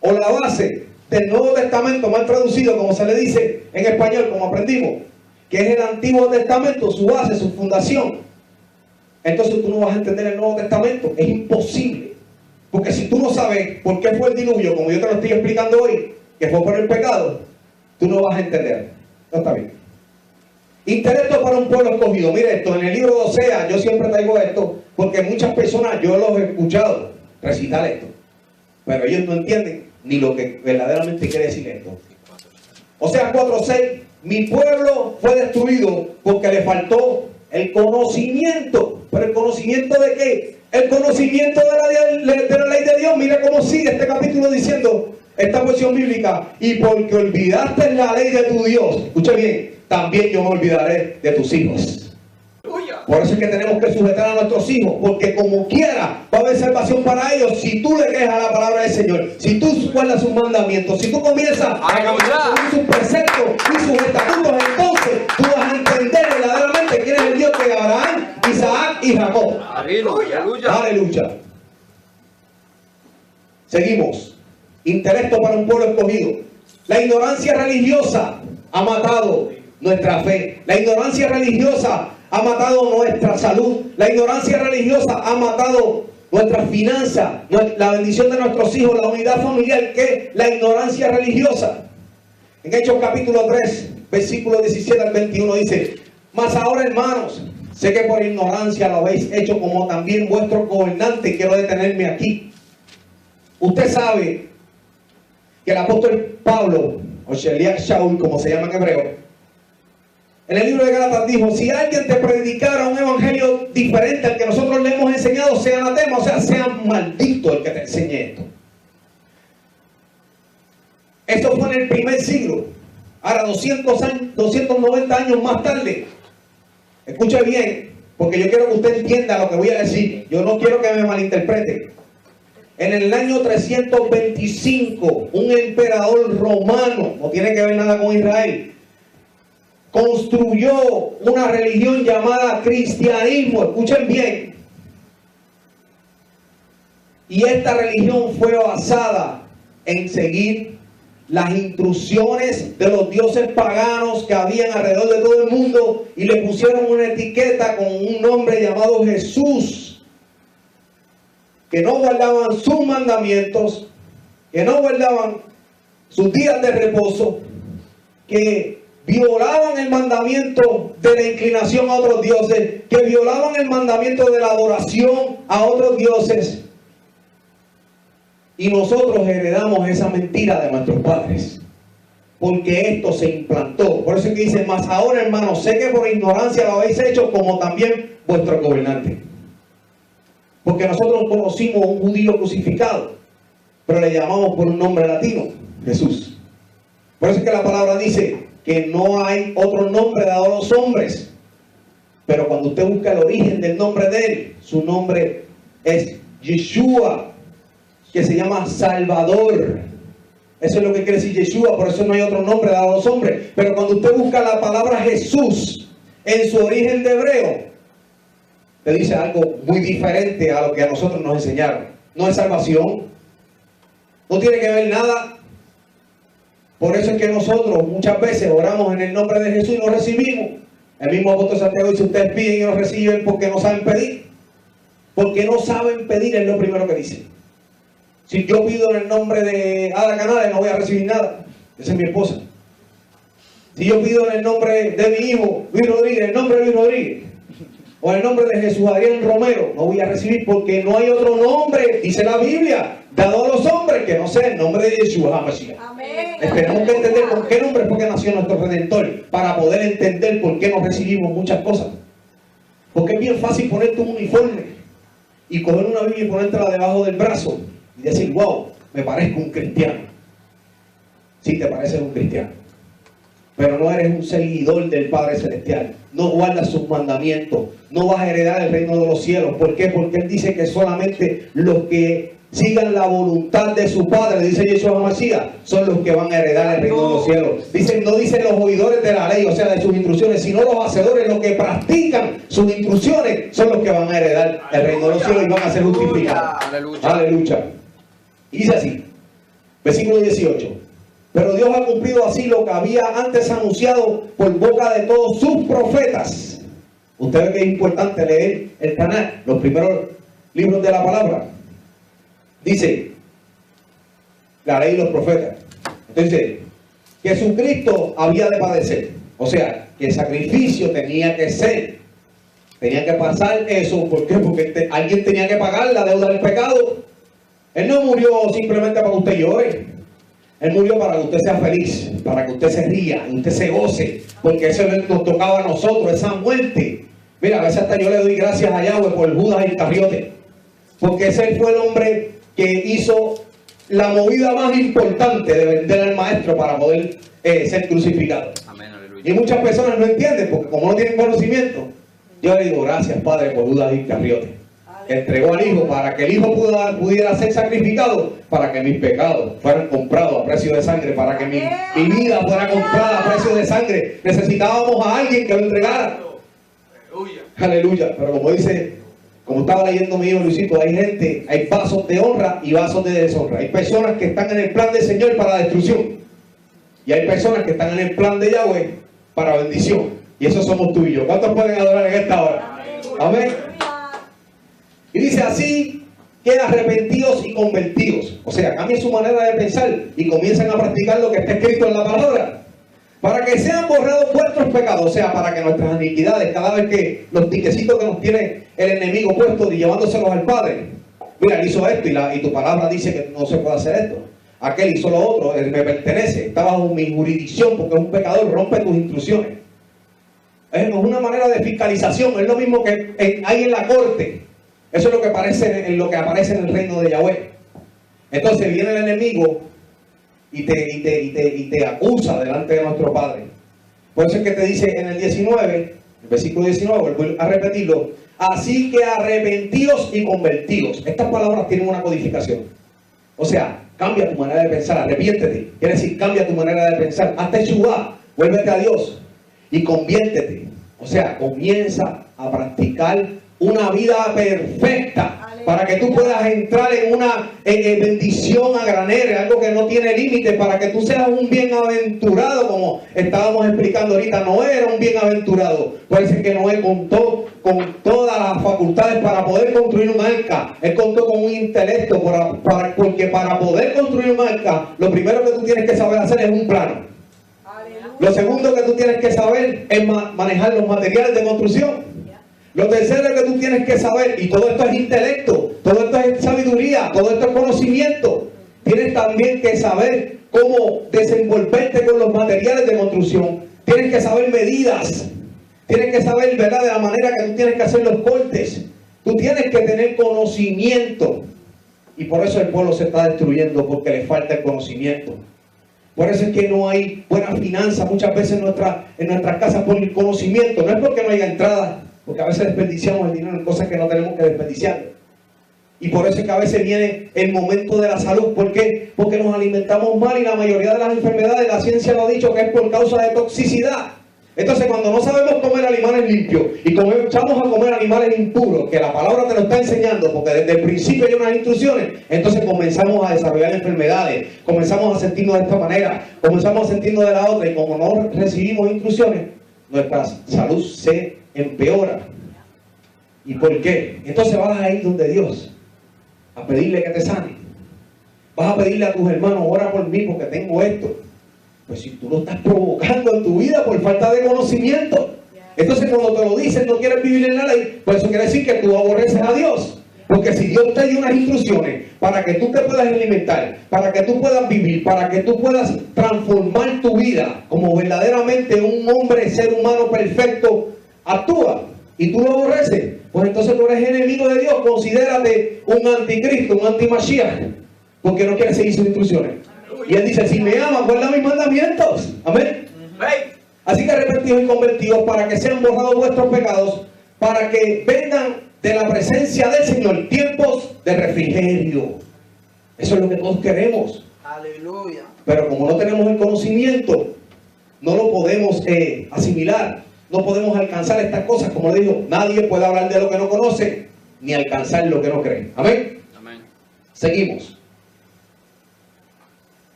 o la base del Nuevo Testamento, mal traducido como se le dice en español, como aprendimos, que es el Antiguo Testamento, su base, su fundación, entonces tú no vas a entender el Nuevo Testamento. Es imposible. Porque si tú no sabes por qué fue el diluvio, como yo te lo estoy explicando hoy, que fue por el pecado, tú no vas a entender. No está bien. Intelecto para un pueblo escogido. Mire esto, en el libro de Oseas, yo siempre traigo esto, porque muchas personas, yo los he escuchado recitar esto, pero ellos no entienden ni lo que verdaderamente quiere decir esto. Oseas 4:6, mi pueblo fue destruido porque le faltó el conocimiento. ¿Pero el conocimiento de qué? El conocimiento de la ley de Dios. Mira cómo sigue este capítulo diciendo esta porción bíblica: y porque olvidaste la ley de tu Dios, escucha bien, también yo me olvidaré de tus hijos. Por eso es que tenemos que sujetar a nuestros hijos, porque como quiera va a haber salvación para ellos si tú le crees a la palabra del Señor, si tú guardas sus mandamientos, si tú comienzas a caminar sus preceptos y sus estatutos, entonces tú vas a entender verdaderamente quién es el Dios de Abraham, Isaac y Jacob. Aleluya. Aleluya. Seguimos. Intelecto para un pueblo escogido. La ignorancia religiosa ha matado nuestra fe. La ignorancia religiosa ha matado nuestra salud. La ignorancia religiosa ha matado nuestras finanzas, la bendición de nuestros hijos, la unidad familiar. ¿Qué? La ignorancia religiosa. En Hechos capítulo 3, versículo 17 al 21 dice: mas ahora, hermanos, sé que por ignorancia lo habéis hecho, como también vuestro gobernante. Quiero detenerme aquí. Usted sabe que el apóstol Pablo, o Sheliach Shaul, como se llama en hebreo, en el libro de Gálatas dijo: si alguien te predicara un evangelio diferente al que nosotros le hemos enseñado, sea anatema, o sea, sea maldito el que te enseñe esto. Esto fue en el primer siglo. Ahora 290 años más tarde, escuche bien, porque yo quiero que usted entienda lo que voy a decir. Yo no quiero que me malinterprete. En el año 325, un emperador romano, no tiene que ver nada con Israel, construyó una religión llamada cristianismo. Escuchen bien. Y esta religión fue basada en seguir las instrucciones de los dioses paganos que habían alrededor de todo el mundo, y le pusieron una etiqueta con un nombre llamado Jesús, que no guardaban sus mandamientos, que no guardaban sus días de reposo, que violaban el mandamiento de la inclinación a otros dioses, que violaban el mandamiento de la adoración a otros dioses. Y nosotros heredamos esa mentira de nuestros padres, porque esto se implantó. Por eso es que dice: mas ahora, hermanos, sé que por ignorancia lo habéis hecho, como también vuestro gobernante. Porque nosotros conocimos un judío crucificado, pero le llamamos por un nombre latino: Jesús. Por eso es que la palabra dice que no hay otro nombre dado a los hombres. Pero cuando usted busca el origen del nombre de él, su nombre es Yeshua, que se llama Salvador. Eso es lo que quiere decir Yeshua, por eso no hay otro nombre dado a los hombres. Pero cuando usted busca la palabra Jesús en su origen de hebreo, te dice algo muy diferente a lo que a nosotros nos enseñaron. No es salvación, no tiene que ver nada. Por eso es que nosotros muchas veces oramos en el nombre de Jesús y no recibimos. El mismo apóstol Santiago dice: ustedes piden y no reciben porque no saben pedir. Porque no saben pedir, es lo primero que dice. Si yo pido en el nombre de Ada Canales, no voy a recibir nada. Esa es mi esposa. Si yo pido en el nombre de mi hijo Luis Rodríguez, en el nombre de Luis Rodríguez, o en el nombre de Jesús Adrián Romero, no voy a recibir, porque no hay otro nombre, dice la Biblia, dado a los hombres que no sea el nombre de Yeshua HaMashiach. Amén. Tenemos que entender con qué nombre fue que nació nuestro Redentor, para poder entender por qué no recibimos muchas cosas. Porque es bien fácil ponerte un uniforme y coger una Biblia y ponértela debajo del brazo y decir: wow, me parezco un cristiano. Sí, te pareces un cristiano, pero no eres un seguidor del Padre Celestial. No guardas sus mandamientos, no vas a heredar el reino de los cielos. ¿Por qué? Porque Él dice que solamente los que sigan la voluntad de su Padre, dice Yeshua HaMashiach, son los que van a heredar el reino de los cielos. Dicen, no dicen los oidores de la ley, o sea, de sus instrucciones, sino los hacedores, los que practican sus instrucciones, son los que van a heredar el reino de los cielos y van a ser justificados. Aleluya. Aleluya. Y dice así, versículo 18: pero Dios ha cumplido así lo que había antes anunciado por boca de todos sus profetas. Usted ve que es importante leer el Tanaj, los primeros libros de la palabra. Dice, la ley y los profetas. Entonces, que Jesucristo había de padecer. O sea, que el sacrificio tenía que ser, tenía que pasar eso. ¿Por qué? Porque alguien tenía que pagar la deuda del pecado. Él no murió simplemente para que usted llore. Él murió para que usted sea feliz, para que usted se ría, y usted se goce, porque eso nos tocaba a nosotros, esa muerte. Mira, a veces hasta yo le doy gracias a Yahweh por Judas Iscariote, porque ese fue el hombre que hizo la movida más importante de vender al maestro para poder ser crucificado. Amén, aleluya. Y muchas personas no entienden, porque como no tienen conocimiento, yo le digo gracias, Padre, por Judas Iscariote, que entregó al Hijo para que el Hijo pudiera ser sacrificado, para que mis pecados fueran comprados a precio de sangre, para que mi vida fuera comprada a precio de sangre. Necesitábamos a alguien que lo entregara. Aleluya. Aleluya. Pero como estaba leyendo mi hijo Luisito, hay vasos de honra y vasos de deshonra. Hay personas que están en el plan del Señor para destrucción, y hay personas que están en el plan de Yahweh para bendición. Y eso somos tú y yo. ¿Cuántos pueden adorar en esta hora? Amén. Y dice así, que arrepentidos y convertidos. O sea, cambien su manera de pensar y comiencen a practicar lo que está escrito en la palabra. Para que sean borrados vuestros pecados. O sea, para que nuestras iniquidades, cada vez que los tiquecitos que nos tiene el enemigo puestos y llevándoselos al Padre. Mira, él hizo esto y tu palabra dice que no se puede hacer esto. Aquel hizo lo otro, él me pertenece, está bajo mi jurisdicción porque es un pecador, rompe tus instrucciones. Es una manera de fiscalización, es lo mismo que hay en la corte. Eso es lo que aparece en el reino de Yahweh. Entonces viene el enemigo y te acusa delante de nuestro Padre. Por eso es que te dice en el 19, el versículo 19, vuelvo a repetirlo. Así que arrepentidos y convertidos. Estas palabras tienen una codificación. O sea, cambia tu manera de pensar, arrepiéntete. Quiere decir, cambia tu manera de pensar. Hazte Teshuvá, vuélvete a Dios y conviértete. O sea, comienza a practicar una vida perfecta, para que tú puedas entrar en una bendición a granel, algo que no tiene límite, para que tú seas un bienaventurado, como estábamos explicando ahorita. Noé era un bienaventurado. Parece que Noé contó con todas las facultades para poder construir un arca. Él contó con un intelecto, porque para poder construir un arca, lo primero que tú tienes que saber hacer es un plano. Lo segundo que tú tienes que saber es manejar los materiales de construcción. Lo tercero que tú tienes que saber, y todo esto es intelecto, todo esto es sabiduría, todo esto es conocimiento. Tienes también que saber cómo desenvolverte con los materiales de construcción. Tienes que saber medidas. Tienes que saber, ¿verdad?, de la manera que tú tienes que hacer los cortes. Tú tienes que tener conocimiento. Y por eso el pueblo se está destruyendo, porque le falta el conocimiento. Por eso es que no hay buena finanza muchas veces en nuestras casas por el conocimiento. No es porque no haya entrada, porque a veces desperdiciamos el dinero en cosas que no tenemos que desperdiciar. Y por eso es que a veces viene el momento de la salud. ¿Por qué? Porque nos alimentamos mal, y la mayoría de las enfermedades, la ciencia lo ha dicho, que es por causa de toxicidad. Entonces, cuando no sabemos comer animales limpios y comenzamos a comer animales impuros, que la palabra te lo está enseñando, porque desde el principio hay unas instrucciones, entonces comenzamos a desarrollar enfermedades, comenzamos a sentirnos de esta manera, comenzamos a sentirnos de la otra, y como no recibimos instrucciones, nuestra salud se empeora. ¿Y por qué? Entonces vas a ir donde Dios a pedirle que te sane. Vas a pedirle a tus hermanos, ora por mí porque tengo esto. Pues si tú lo estás provocando en tu vida por falta de conocimiento. Entonces cuando te lo dicen, no quieres vivir en la ley, pues eso quiere decir que tú aborreces a Dios. Porque si Dios te dio unas instrucciones para que tú te puedas alimentar, para que tú puedas vivir, para que tú puedas transformar tu vida como verdaderamente un hombre, ser humano perfecto, actúa, y tú lo aborreces, pues entonces tú eres enemigo de Dios. Considérate un anticristo, un antimashiach, porque no quieres seguir sus instrucciones. Y él dice, si me aman, guarda mis mandamientos. Amén. Así que arrepentidos y convertidos, para que sean borrados vuestros pecados, para que vengan de la presencia del Señor tiempos de refrigerio. Eso es lo que todos queremos. Aleluya. Pero como no tenemos el conocimiento, no lo podemos asimilar. No podemos alcanzar estas cosas. Como le digo, nadie puede hablar de lo que no conoce, ni alcanzar lo que no cree. Amén. Amén. Seguimos.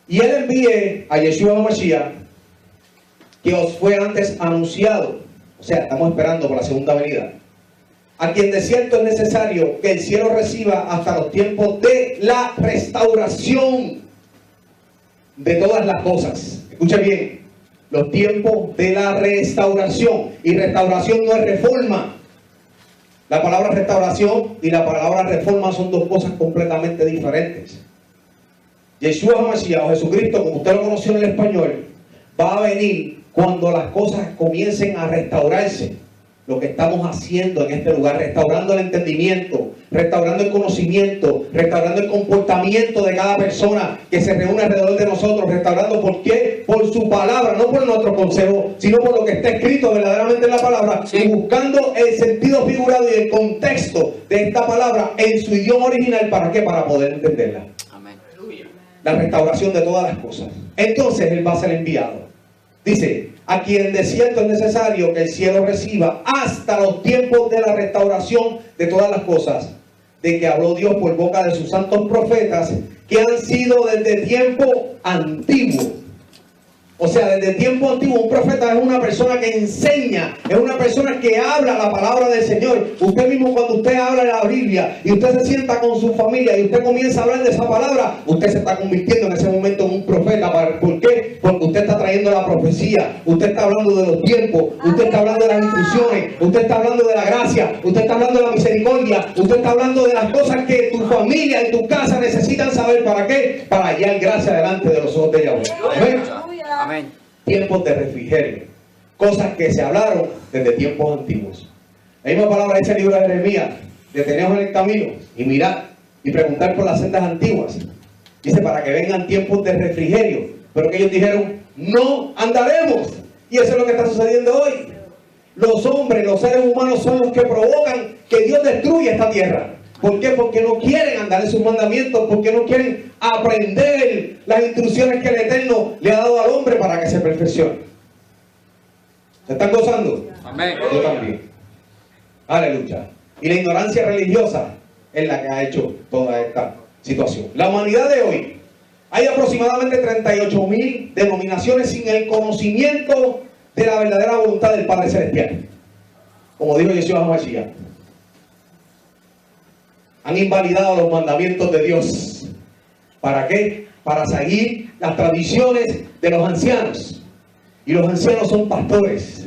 Y él envíe a Yeshua Mashiach, que os fue antes anunciado. O sea, estamos esperando por la segunda venida. A quien de cierto es necesario que el cielo reciba hasta los tiempos de la restauración. de todas las cosas. Escuche bien, los tiempos de la restauración. Y restauración no es reforma. La palabra restauración y la palabra reforma son dos cosas completamente diferentes. Yeshua HaMashiach o Jesucristo, como usted lo conoció en el español, va a venir cuando las cosas comiencen a restaurarse. Lo que estamos haciendo en este lugar, restaurando el entendimiento, restaurando el conocimiento, restaurando el comportamiento de cada persona que se reúne alrededor de nosotros, restaurando, ¿por qué? Por su palabra, no por nuestro consejo, sino por lo que está escrito verdaderamente en la palabra, y buscando el sentido figurado y el contexto de esta palabra en su idioma original. ¿Para qué? Para poder entenderla. Amén. La restauración de todas las cosas. Entonces Él va a ser enviado. Dice, a quien de cierto es necesario que el cielo reciba hasta los tiempos de la restauración de todas las cosas, de que habló Dios por boca de sus santos profetas, que han sido desde tiempo antiguo. O sea, desde tiempo antiguo, un profeta es una persona que enseña, es una persona que habla la palabra del Señor. Usted mismo, cuando usted habla de la Biblia y usted se sienta con su familia y usted comienza a hablar de esa palabra, usted se está convirtiendo en ese momento en un profeta. ¿Por qué? Porque usted está trayendo la profecía, usted está hablando de los tiempos, usted está hablando de las instrucciones, usted está hablando de la gracia, usted está hablando de la misericordia, usted está hablando de las cosas que tu familia y tu casa necesitan saber. ¿Para qué? Para hallar gracia delante de los ojos de Yahweh. ¿Amén? Amén. Tiempos de refrigerio, cosas que se hablaron desde tiempos antiguos. La misma palabra dice el libro de Jeremías: deteneos en el camino y mirad y preguntar por las sendas antiguas. Dice, para que vengan tiempos de refrigerio. Pero que ellos dijeron, no andaremos. Y eso es lo que está sucediendo hoy. Los hombres, los seres humanos son los que provocan que Dios destruya esta tierra. ¿Por qué? Porque no quieren andar en sus mandamientos, porque no quieren aprender las instrucciones que el Eterno le ha dado al hombre para que se perfeccione. ¿Se están gozando? Amén. Yo también. Aleluya. Y la ignorancia religiosa es la que ha hecho toda esta situación. La humanidad de hoy, hay aproximadamente 38,000 denominaciones sin el conocimiento de la verdadera voluntad del Padre Celestial. Como dijo Yeshua HaMashiach, han invalidado los mandamientos de Dios. ¿Para qué? Para seguir las tradiciones de los ancianos. Y los ancianos son pastores.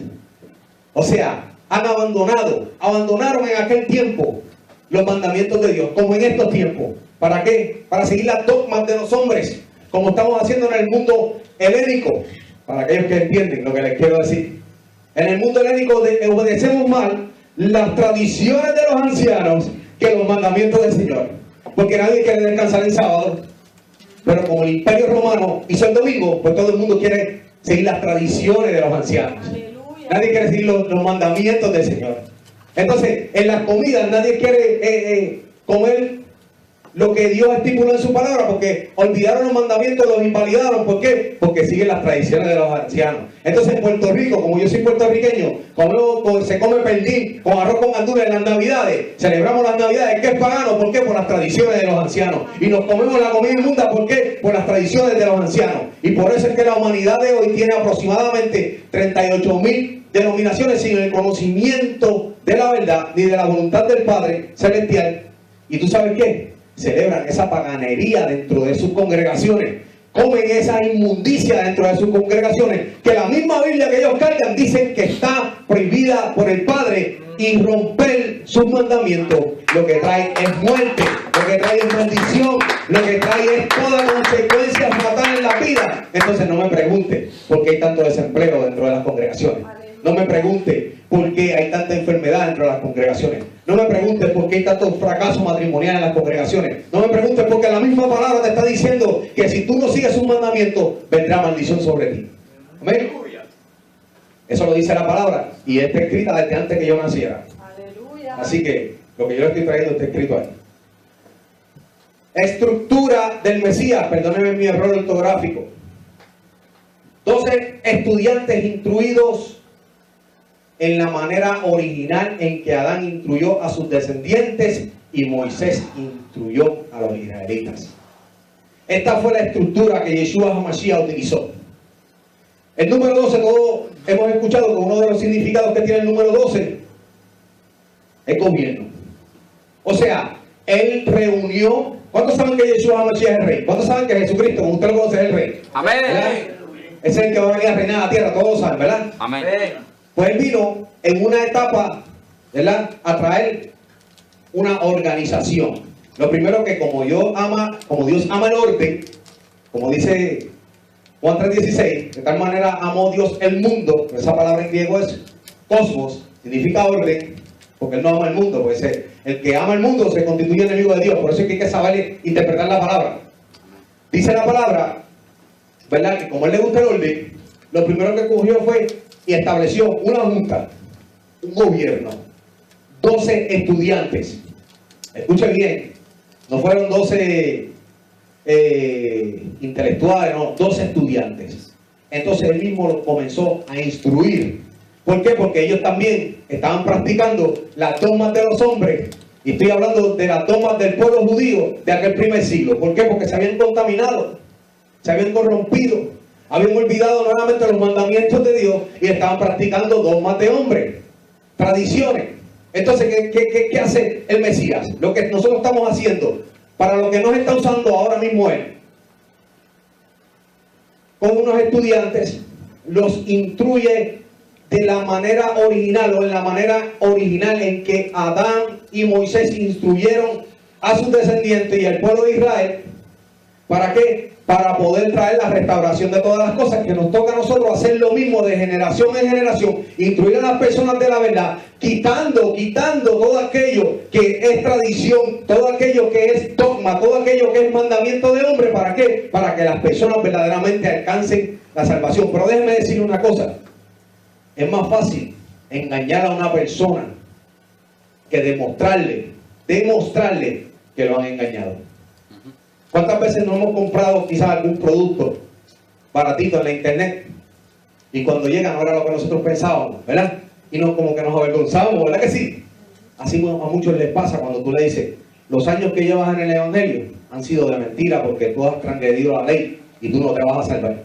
O sea, abandonaron en aquel tiempo los mandamientos de Dios, como en estos tiempos. ¿Para qué? Para seguir las dogmas de los hombres, como estamos haciendo en el mundo helénico. Para aquellos que entienden lo que les quiero decir. En el mundo helénico obedecemos mal las tradiciones de los ancianos que los mandamientos del Señor. Porque nadie quiere descansar el sábado. Pero como el Imperio Romano hizo el domingo, pues todo el mundo quiere seguir las tradiciones de los ancianos. Aleluya. Nadie quiere seguir los mandamientos del Señor. Entonces, en las comidas nadie quiere comer lo que Dios estipuló en su palabra, porque olvidaron los mandamientos, los invalidaron. ¿Por qué? Porque siguen las tradiciones de los ancianos. Entonces en Puerto Rico, como yo soy puertorriqueño, se come pernil con arroz con gandules en las navidades. Celebramos las navidades, que es pagano. ¿Por qué? Por las tradiciones de los ancianos. Y nos comemos la comida inmunda. ¿Por qué? Por las tradiciones de los ancianos. Y por eso es que la humanidad de hoy tiene aproximadamente 38,000 denominaciones sin el conocimiento de la verdad ni de la voluntad del Padre Celestial. ¿Y tú sabes qué? Celebran esa paganería dentro de sus congregaciones, comen esa inmundicia dentro de sus congregaciones, que la misma Biblia que ellos cargan dicen que está prohibida por el Padre, y romper sus mandamientos lo que trae es muerte, lo que trae es maldición, lo que trae es toda consecuencia fatal en la vida. Entonces no me pregunte por qué hay tanto desempleo dentro de las congregaciones. No me pregunte por qué hay tanta enfermedad dentro de las congregaciones. No me pregunte por qué hay tanto fracaso matrimonial en las congregaciones. No me pregunte porque la misma palabra te está diciendo que si tú no sigues un mandamiento, vendrá maldición sobre ti. Amén. Eso lo dice la palabra y está escrita desde antes que yo naciera. Aleluya. Así que lo que yo le estoy trayendo está escrito ahí. Estructura del Mesías, perdónenme mi error ortográfico. 12 estudiantes instruidos en la manera original en que Adán instruyó a sus descendientes y Moisés instruyó a los israelitas. Esta fue la estructura que Yeshua HaMashiach utilizó. El número 12, todos hemos escuchado que uno de los significados que tiene el número 12 es gobierno. O sea, Él reunió. ¿Cuántos saben que Yeshua HaMashiach es el rey? ¿Cuántos saben que Jesucristo, como usted lo conoce, es el rey? Amén. ¿Verdad? Ese es el que va a venir a reinar la tierra, todos lo saben, ¿verdad? Amén. Pues él vino en una etapa, ¿verdad?, a traer una organización. Lo primero que como Dios ama el orden, como dice Juan 3:16, de tal manera amó Dios el mundo, esa palabra en griego es cosmos, significa orden, porque él no ama el mundo, pues el que ama el mundo se constituye enemigo de Dios, por eso es que hay que saber interpretar la palabra. Dice la palabra, ¿verdad?, que como él le gusta el orden, lo primero que cogió fue y estableció una junta, un gobierno, 12 estudiantes. Escuchen bien, no fueron 12 intelectuales, no, 12 estudiantes. Entonces él mismo lo comenzó a instruir. ¿Por qué? Porque ellos también estaban practicando las dogmas de los hombres. Y estoy hablando de las dogmas del pueblo judío de aquel primer siglo. ¿Por qué? Porque se habían contaminado, se habían corrompido, habían olvidado nuevamente los mandamientos de Dios y estaban practicando dogmas de hombres, tradiciones. Entonces, ¿qué hace el Mesías? Lo que nosotros estamos haciendo, para lo que nos está usando ahora mismo Él, con unos estudiantes, los instruye de la manera original o en la manera original en que Adán y Moisés instruyeron a sus descendientes y al pueblo de Israel. ¿Para qué? Para poder traer la restauración de todas las cosas, que nos toca a nosotros hacer lo mismo de generación en generación, instruir a las personas de la verdad, quitando todo aquello que es tradición, todo aquello que es dogma, todo aquello que es mandamiento de hombre. ¿Para qué? Para que las personas verdaderamente alcancen la salvación. Pero déjenme decir una cosa, es más fácil engañar a una persona que demostrarle que lo han engañado. ¿Cuántas veces no hemos comprado quizás algún producto baratito en la internet y cuando llegan no era lo que nosotros pensábamos, ¿verdad? Y como que nos avergonzamos, ¿verdad que sí? Así a muchos les pasa cuando tú le dices, los años que llevas en el Evangelio han sido de mentira porque tú has transgredido la ley y tú no te vas a salvar.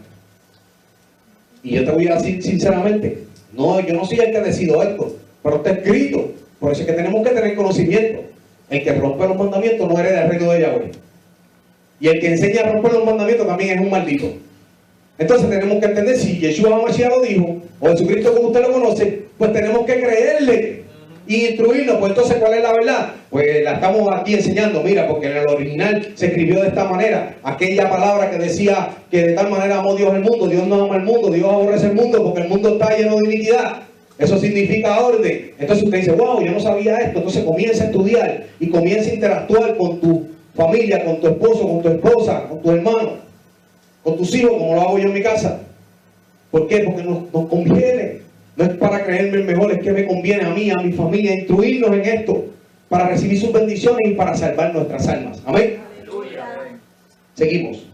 Y yo te voy a decir sinceramente, no, yo no soy el que decido esto, pero está escrito. Por eso es que tenemos que tener conocimiento. El que rompe los mandamientos no hereda el reino de Yahweh. Y el que enseña a romper los mandamientos también es un maldito. Entonces tenemos que entender, si Yeshua HaMashiach lo dijo, o Jesucristo como usted lo conoce, pues tenemos que creerle y instruirnos. Pues entonces, ¿cuál es la verdad? Pues la estamos aquí enseñando. Mira, porque en el original se escribió de esta manera. Aquella palabra que decía que de tal manera amó Dios el mundo. Dios no ama el mundo, Dios aborrece el mundo, porque el mundo está lleno de iniquidad. Eso significa orden. Entonces usted dice, wow, yo no sabía esto. Entonces comienza a estudiar y comienza a interactuar con tu familia, con tu esposo, con tu esposa, con tu hermano, con tus hijos, como lo hago yo en mi casa. ¿Por qué? Porque nos conviene. No es para creerme el mejor, es que me conviene a mí, a mi familia, instruirnos en esto, para recibir sus bendiciones y para salvar nuestras almas. Amén. Aleluya. Seguimos.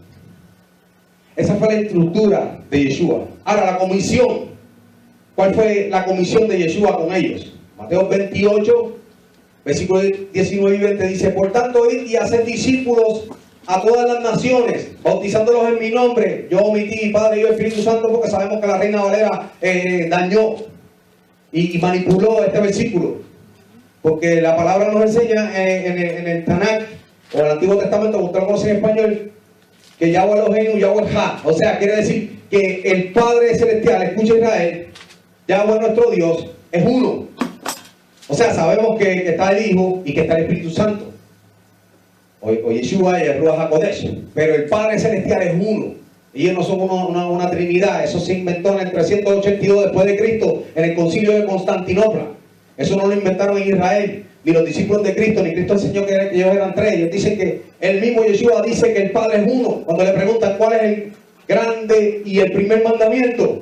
Esa fue la estructura de Yeshua. Ahora, la comisión. ¿Cuál fue la comisión de Yeshua con ellos? Mateo 28, versículos 19 y 20 dice, por tanto, id y haced discípulos a todas las naciones, bautizándolos en mi nombre. Yo omití Padre, Hijo y Espíritu Santo porque sabemos que la Reina Valera dañó y manipuló este versículo. Porque la palabra nos enseña en el Tanakh o el Antiguo Testamento, como usted lo conoce en español, que Yahweh Elohim, Yahweh Ha. O sea, quiere decir que el Padre Celestial, escucha Israel, Yahweh nuestro Dios, es uno. O sea, sabemos que está el Hijo y que está el Espíritu Santo. O Yeshua y el Ruach HaKodesh. Pero el Padre Celestial es uno. Ellos no son una trinidad. Eso se inventó en el 382 después de Cristo, en el concilio de Constantinopla. Eso no lo inventaron en Israel, ni los discípulos de Cristo, ni Cristo enseñó que ellos eran tres. Ellos dicen que el mismo Yeshua dice que el Padre es uno. Cuando le preguntan cuál es el grande y el primer mandamiento,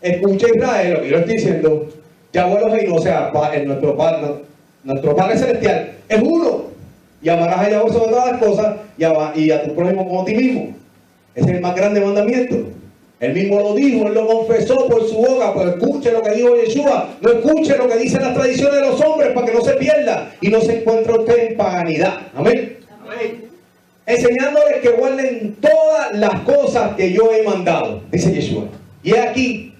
escucha Israel, lo que yo estoy diciendo, Yahweh Elohim, o sea, nuestro Padre Celestial es uno. Y amarás a Yahweh sobre todas las cosas y a tu prójimo como a ti mismo. Ese es el más grande mandamiento. Él mismo lo dijo, él lo confesó por su boca, pero escuche lo que dijo Yeshua, no escuche lo que dicen las tradiciones de los hombres para que no se pierda y no se encuentre usted en paganidad. Amén. Amén. Enseñándoles que guarden todas las cosas que yo he mandado, dice Yeshua. Y es aquí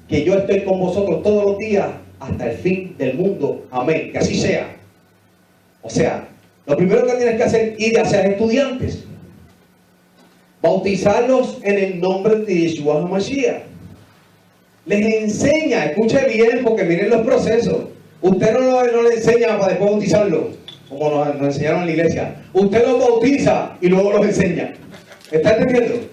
que yo estoy con vosotros todos los días hasta el fin del mundo. Amén. Que así sea. O sea, Lo primero que tienes que hacer es ir a ser estudiantes. Bautizarlos en el nombre de Yeshua HaMashiach. Les enseña, escuche bien porque miren los procesos. Usted no le enseña para después bautizarlo, como nos enseñaron en la iglesia. Usted los bautiza y luego los enseña. ¿Está entendiendo?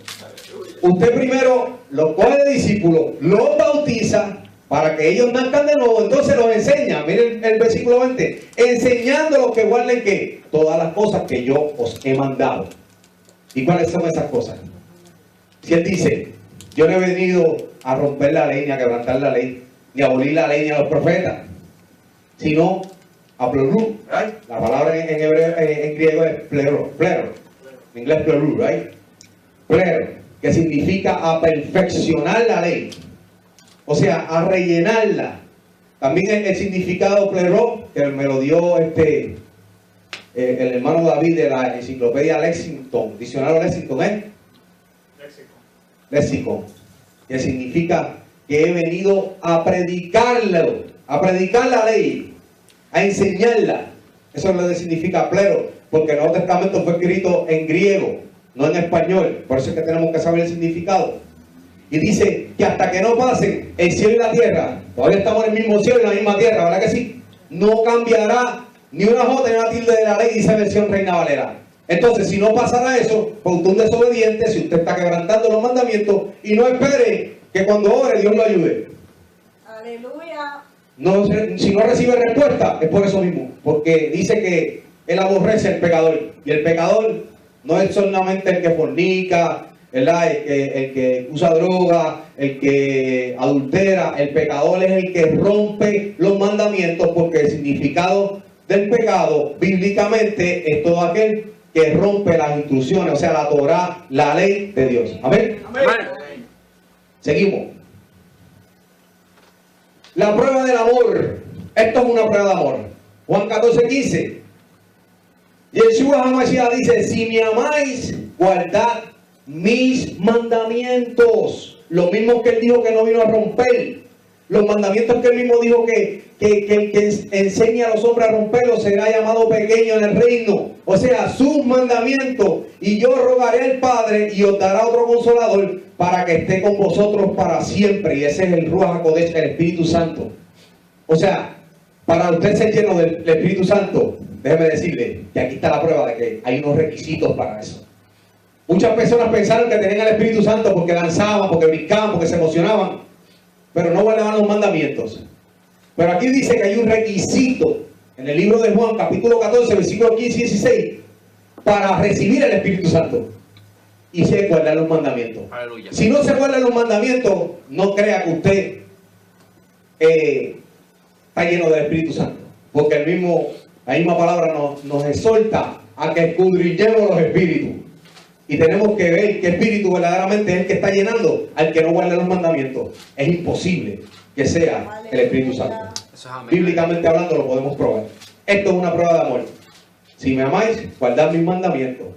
Usted primero los coge de discípulos, los bautiza para que ellos nazcan de nuevo, entonces los enseña. Miren el versículo 20. Enseñándolos que guarden ¿qué? Todas las cosas que yo os he mandado. ¿Y cuáles son esas cosas? Si él dice, yo no he venido a romper la ley, ni a quebrantar la ley, ni a abolir la ley, ni a los profetas, sino a plurú, right? La palabra en hebreo, en griego es plero, en inglés plurú, right? Plero, que significa a perfeccionar la ley, o sea, a rellenarla. También el significado plero, que me lo dio el hermano David de la enciclopedia Lexington, diccionario Lexington, Léxico, que significa que he venido a predicarlo, a predicar la ley, a enseñarla. Eso es lo que significa plero, porque el Nuevo Testamento fue escrito en griego, no en español. Por eso es que tenemos que saber el significado. Y dice que hasta que no pasen el cielo y la tierra, todavía estamos en el mismo cielo y en la misma tierra, ¿verdad que sí? No cambiará ni una jota ni una tilde de la ley, dice versión Reina Valera. Entonces, si no pasará eso, pues usted es un desobediente, si usted está quebrantando los mandamientos, y no espere que cuando ore Dios lo ayude. Aleluya. No, si no recibe respuesta, es por eso mismo, porque dice que él aborrece al pecador, y el pecador no es solamente el que fornica, ¿verdad? El que usa droga, el que adultera. El pecador es el que rompe los mandamientos, porque el significado del pecado bíblicamente es todo aquel que rompe las instrucciones, o sea, la Torah, la ley de Dios. Amén. Amén. Seguimos. La prueba del amor. Esto es una prueba de amor. Juan 14:15. Yeshua HaMashiach dice, si me amáis, guardad mis mandamientos. Lo mismo que él dijo que no vino a romper. Los mandamientos que él mismo dijo que el que enseña a los hombres a romperlos será llamado pequeño en el reino. O sea, sus mandamientos. Y yo rogaré al Padre y os dará otro consolador para que esté con vosotros para siempre. Y ese es el Ruach HaKodesh, el Espíritu Santo. O sea, para usted ser lleno del Espíritu Santo, déjeme decirle que aquí está la prueba de que hay unos requisitos para eso. Muchas personas pensaron que tenían el Espíritu Santo porque danzaban, porque brincaban, porque se emocionaban, pero no guardaban los mandamientos. Pero aquí dice que hay un requisito en el libro de Juan, capítulo 14, versículos 15 y 16, para recibir el Espíritu Santo. Y se guardan los mandamientos. Aleluya. Si no se guardan los mandamientos, no crea que usted está lleno del Espíritu Santo. Porque la misma palabra nos exhorta a que escudriñemos los espíritus. Y tenemos que ver qué espíritu verdaderamente es el que está llenando al que no guarda los mandamientos. Es imposible que sea el Espíritu Santo. Bíblicamente hablando lo podemos probar. Esto es una prueba de amor. Si me amáis, guardad mis mandamientos.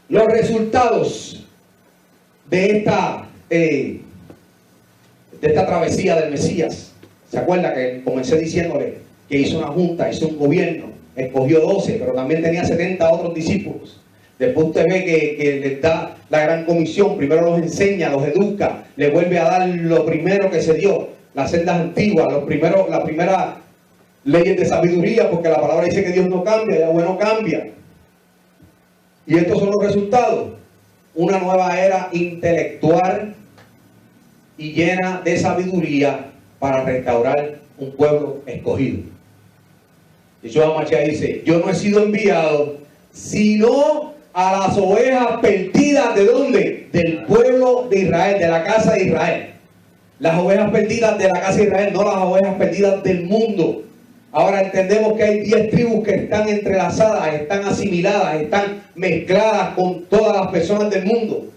Los resultados de esta travesía del Mesías. ¿Se acuerda que comencé diciéndole que hizo una junta, hizo un gobierno, escogió 12, pero también tenía 70 otros discípulos? Después usted ve que les da la gran comisión, primero los enseña, los educa, les vuelve a dar lo primero que se dio, las sendas antiguas, las primeras leyes de sabiduría, porque la palabra dice que Dios no cambia, Yahweh no cambia. Y estos son los resultados. Una nueva era intelectual y llena de sabiduría para restaurar un pueblo escogido. Yeshua HaMashiach dice, yo no he sido enviado sino a las ovejas perdidas. ¿De dónde? Del pueblo de Israel, de la casa de Israel. Las ovejas perdidas de la casa de Israel, no las ovejas perdidas del mundo. Ahora entendemos que hay 10 tribus que están entrelazadas, están asimiladas, están mezcladas con todas las personas del mundo.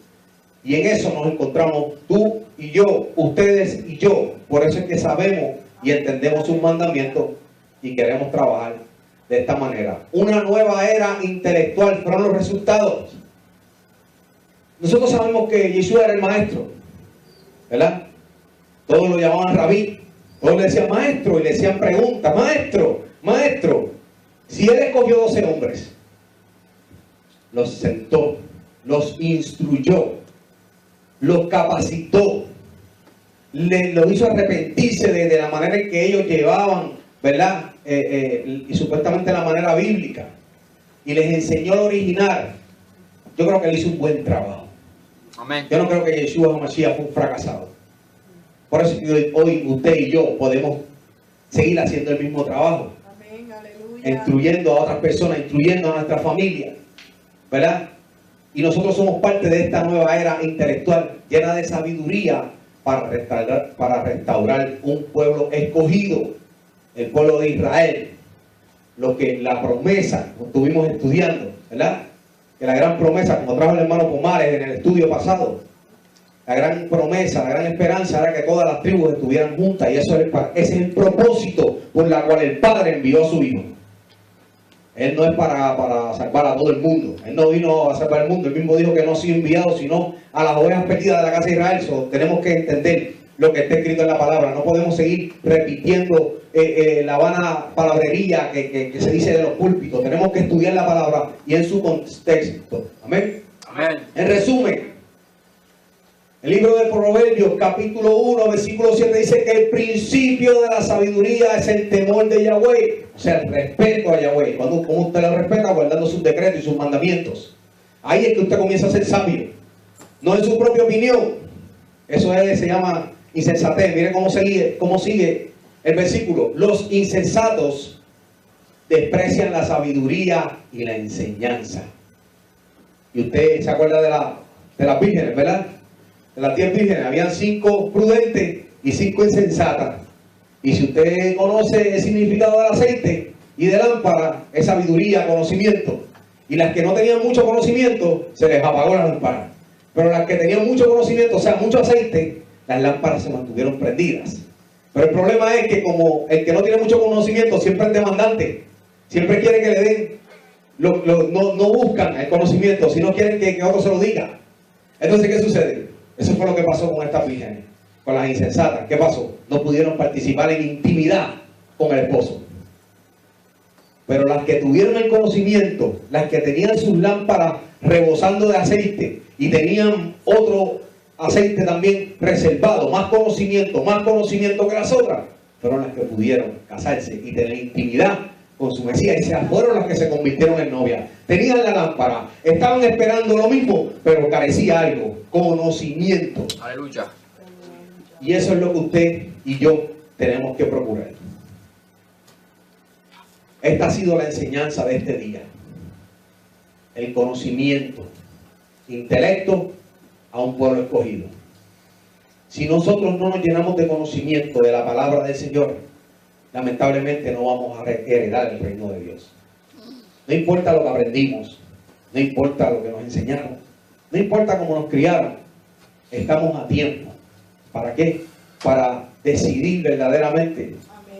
Y en eso nos encontramos tú y yo, ustedes y yo. Por eso es que sabemos y entendemos sus mandamientos y queremos trabajar de esta manera. Una nueva era intelectual fueron los resultados. Nosotros sabemos que Yeshua era el maestro, ¿verdad? Todos lo llamaban rabí, todos le decían maestro y le hacían preguntas, maestro, maestro. Si Él escogió 12 hombres, los sentó, los instruyó, los capacitó, los hizo arrepentirse de la manera en que ellos llevaban, ¿verdad? Y supuestamente la manera bíblica, y les enseñó el original, yo creo que Él hizo un buen trabajo. Amén. Yo no creo que Yeshua HaMashiach fue un fracasado. Por eso hoy usted y yo podemos seguir haciendo el mismo trabajo. Amén, aleluya. Instruyendo a otras personas, instruyendo a nuestra familia, ¿verdad? Y nosotros somos parte de esta nueva era intelectual llena de sabiduría para restaurar un pueblo escogido, el pueblo de Israel. Lo que la promesa, como estuvimos estudiando, ¿verdad? Que la gran promesa, como trajo el hermano Pomares en el estudio pasado, la gran promesa, la gran esperanza era que todas las tribus estuvieran juntas, y ese es el propósito por la cual el Padre envió a su Hijo. Él no es para salvar a todo el mundo. Él no vino a salvar el mundo. Él mismo dijo que no ha sido enviado sino a las ovejas perdidas de la casa de Israel. Tenemos que entender lo que está escrito en la palabra. No podemos seguir repitiendo la vana palabrería que se dice de los púlpitos. Tenemos que estudiar la palabra y en su contexto. Amén. Amén. En resumen, el libro de Proverbios, capítulo 1, versículo 7, dice que el principio de la sabiduría es el temor de Yahweh. O sea, el respeto a Yahweh. ¿Cómo usted lo respeta? Guardando sus decretos y sus mandamientos. Ahí es que usted comienza a ser sabio. No en su propia opinión. Eso se llama insensatez. Miren cómo sigue el versículo. Los insensatos desprecian la sabiduría y la enseñanza. Y usted se acuerda de las vírgenes, ¿verdad? De las 10 vírgenes, habían 5 prudentes y 5 insensatas. Y si usted conoce el significado del aceite y de lámpara, es sabiduría, conocimiento. Y las que no tenían mucho conocimiento, se les apagó la lámpara. Pero las que tenían mucho conocimiento, o sea, mucho aceite, las lámparas se mantuvieron prendidas. Pero el problema es que como el que no tiene mucho conocimiento siempre es demandante, siempre quiere que le den, no buscan el conocimiento, sino quieren que otro se lo diga. Entonces, ¿qué sucede? Eso fue lo que pasó con estas vírgenes, con las insensatas. ¿Qué pasó? No pudieron participar en intimidad con el esposo. Pero las que tuvieron el conocimiento, las que tenían sus lámparas rebosando de aceite y tenían otro aceite también reservado, más conocimiento que las otras, fueron las que pudieron casarse y tener intimidad con su Mesías. Y esas fueron las que se convirtieron en novia. Tenían la lámpara, estaban esperando lo mismo, pero carecía algo: conocimiento. Aleluya. Y eso es lo que usted y yo tenemos que procurar. Esta ha sido la enseñanza de este día. El conocimiento, intelecto a un pueblo escogido. Si nosotros no nos llenamos de conocimiento de la palabra del Señor, lamentablemente no vamos a heredar el reino de Dios. No importa lo que aprendimos, no importa lo que nos enseñaron, no importa cómo nos criaron, estamos a tiempo. ¿Para qué? Para decidir verdaderamente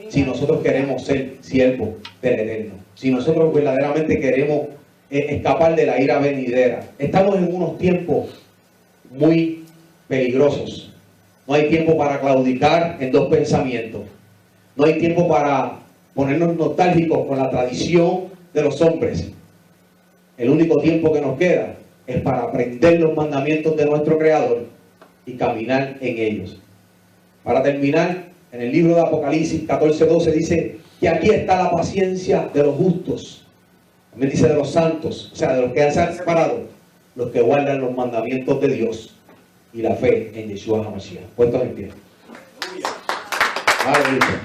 si nosotros queremos ser siervos del Eterno, si nosotros verdaderamente queremos escapar de la ira venidera. Estamos en unos tiempos muy peligrosos. No hay tiempo para claudicar en dos pensamientos. No hay tiempo para ponernos nostálgicos con la tradición de los hombres. El único tiempo que nos queda es para aprender los mandamientos de nuestro Creador y caminar en ellos. Para terminar, en el libro de Apocalipsis 14:12 dice que aquí está la paciencia de los justos. También dice de los santos, o sea, de los que se han separado, los que guardan los mandamientos de Dios y la fe en Yeshua HaMashiach. Puestos en pie. Aleluya.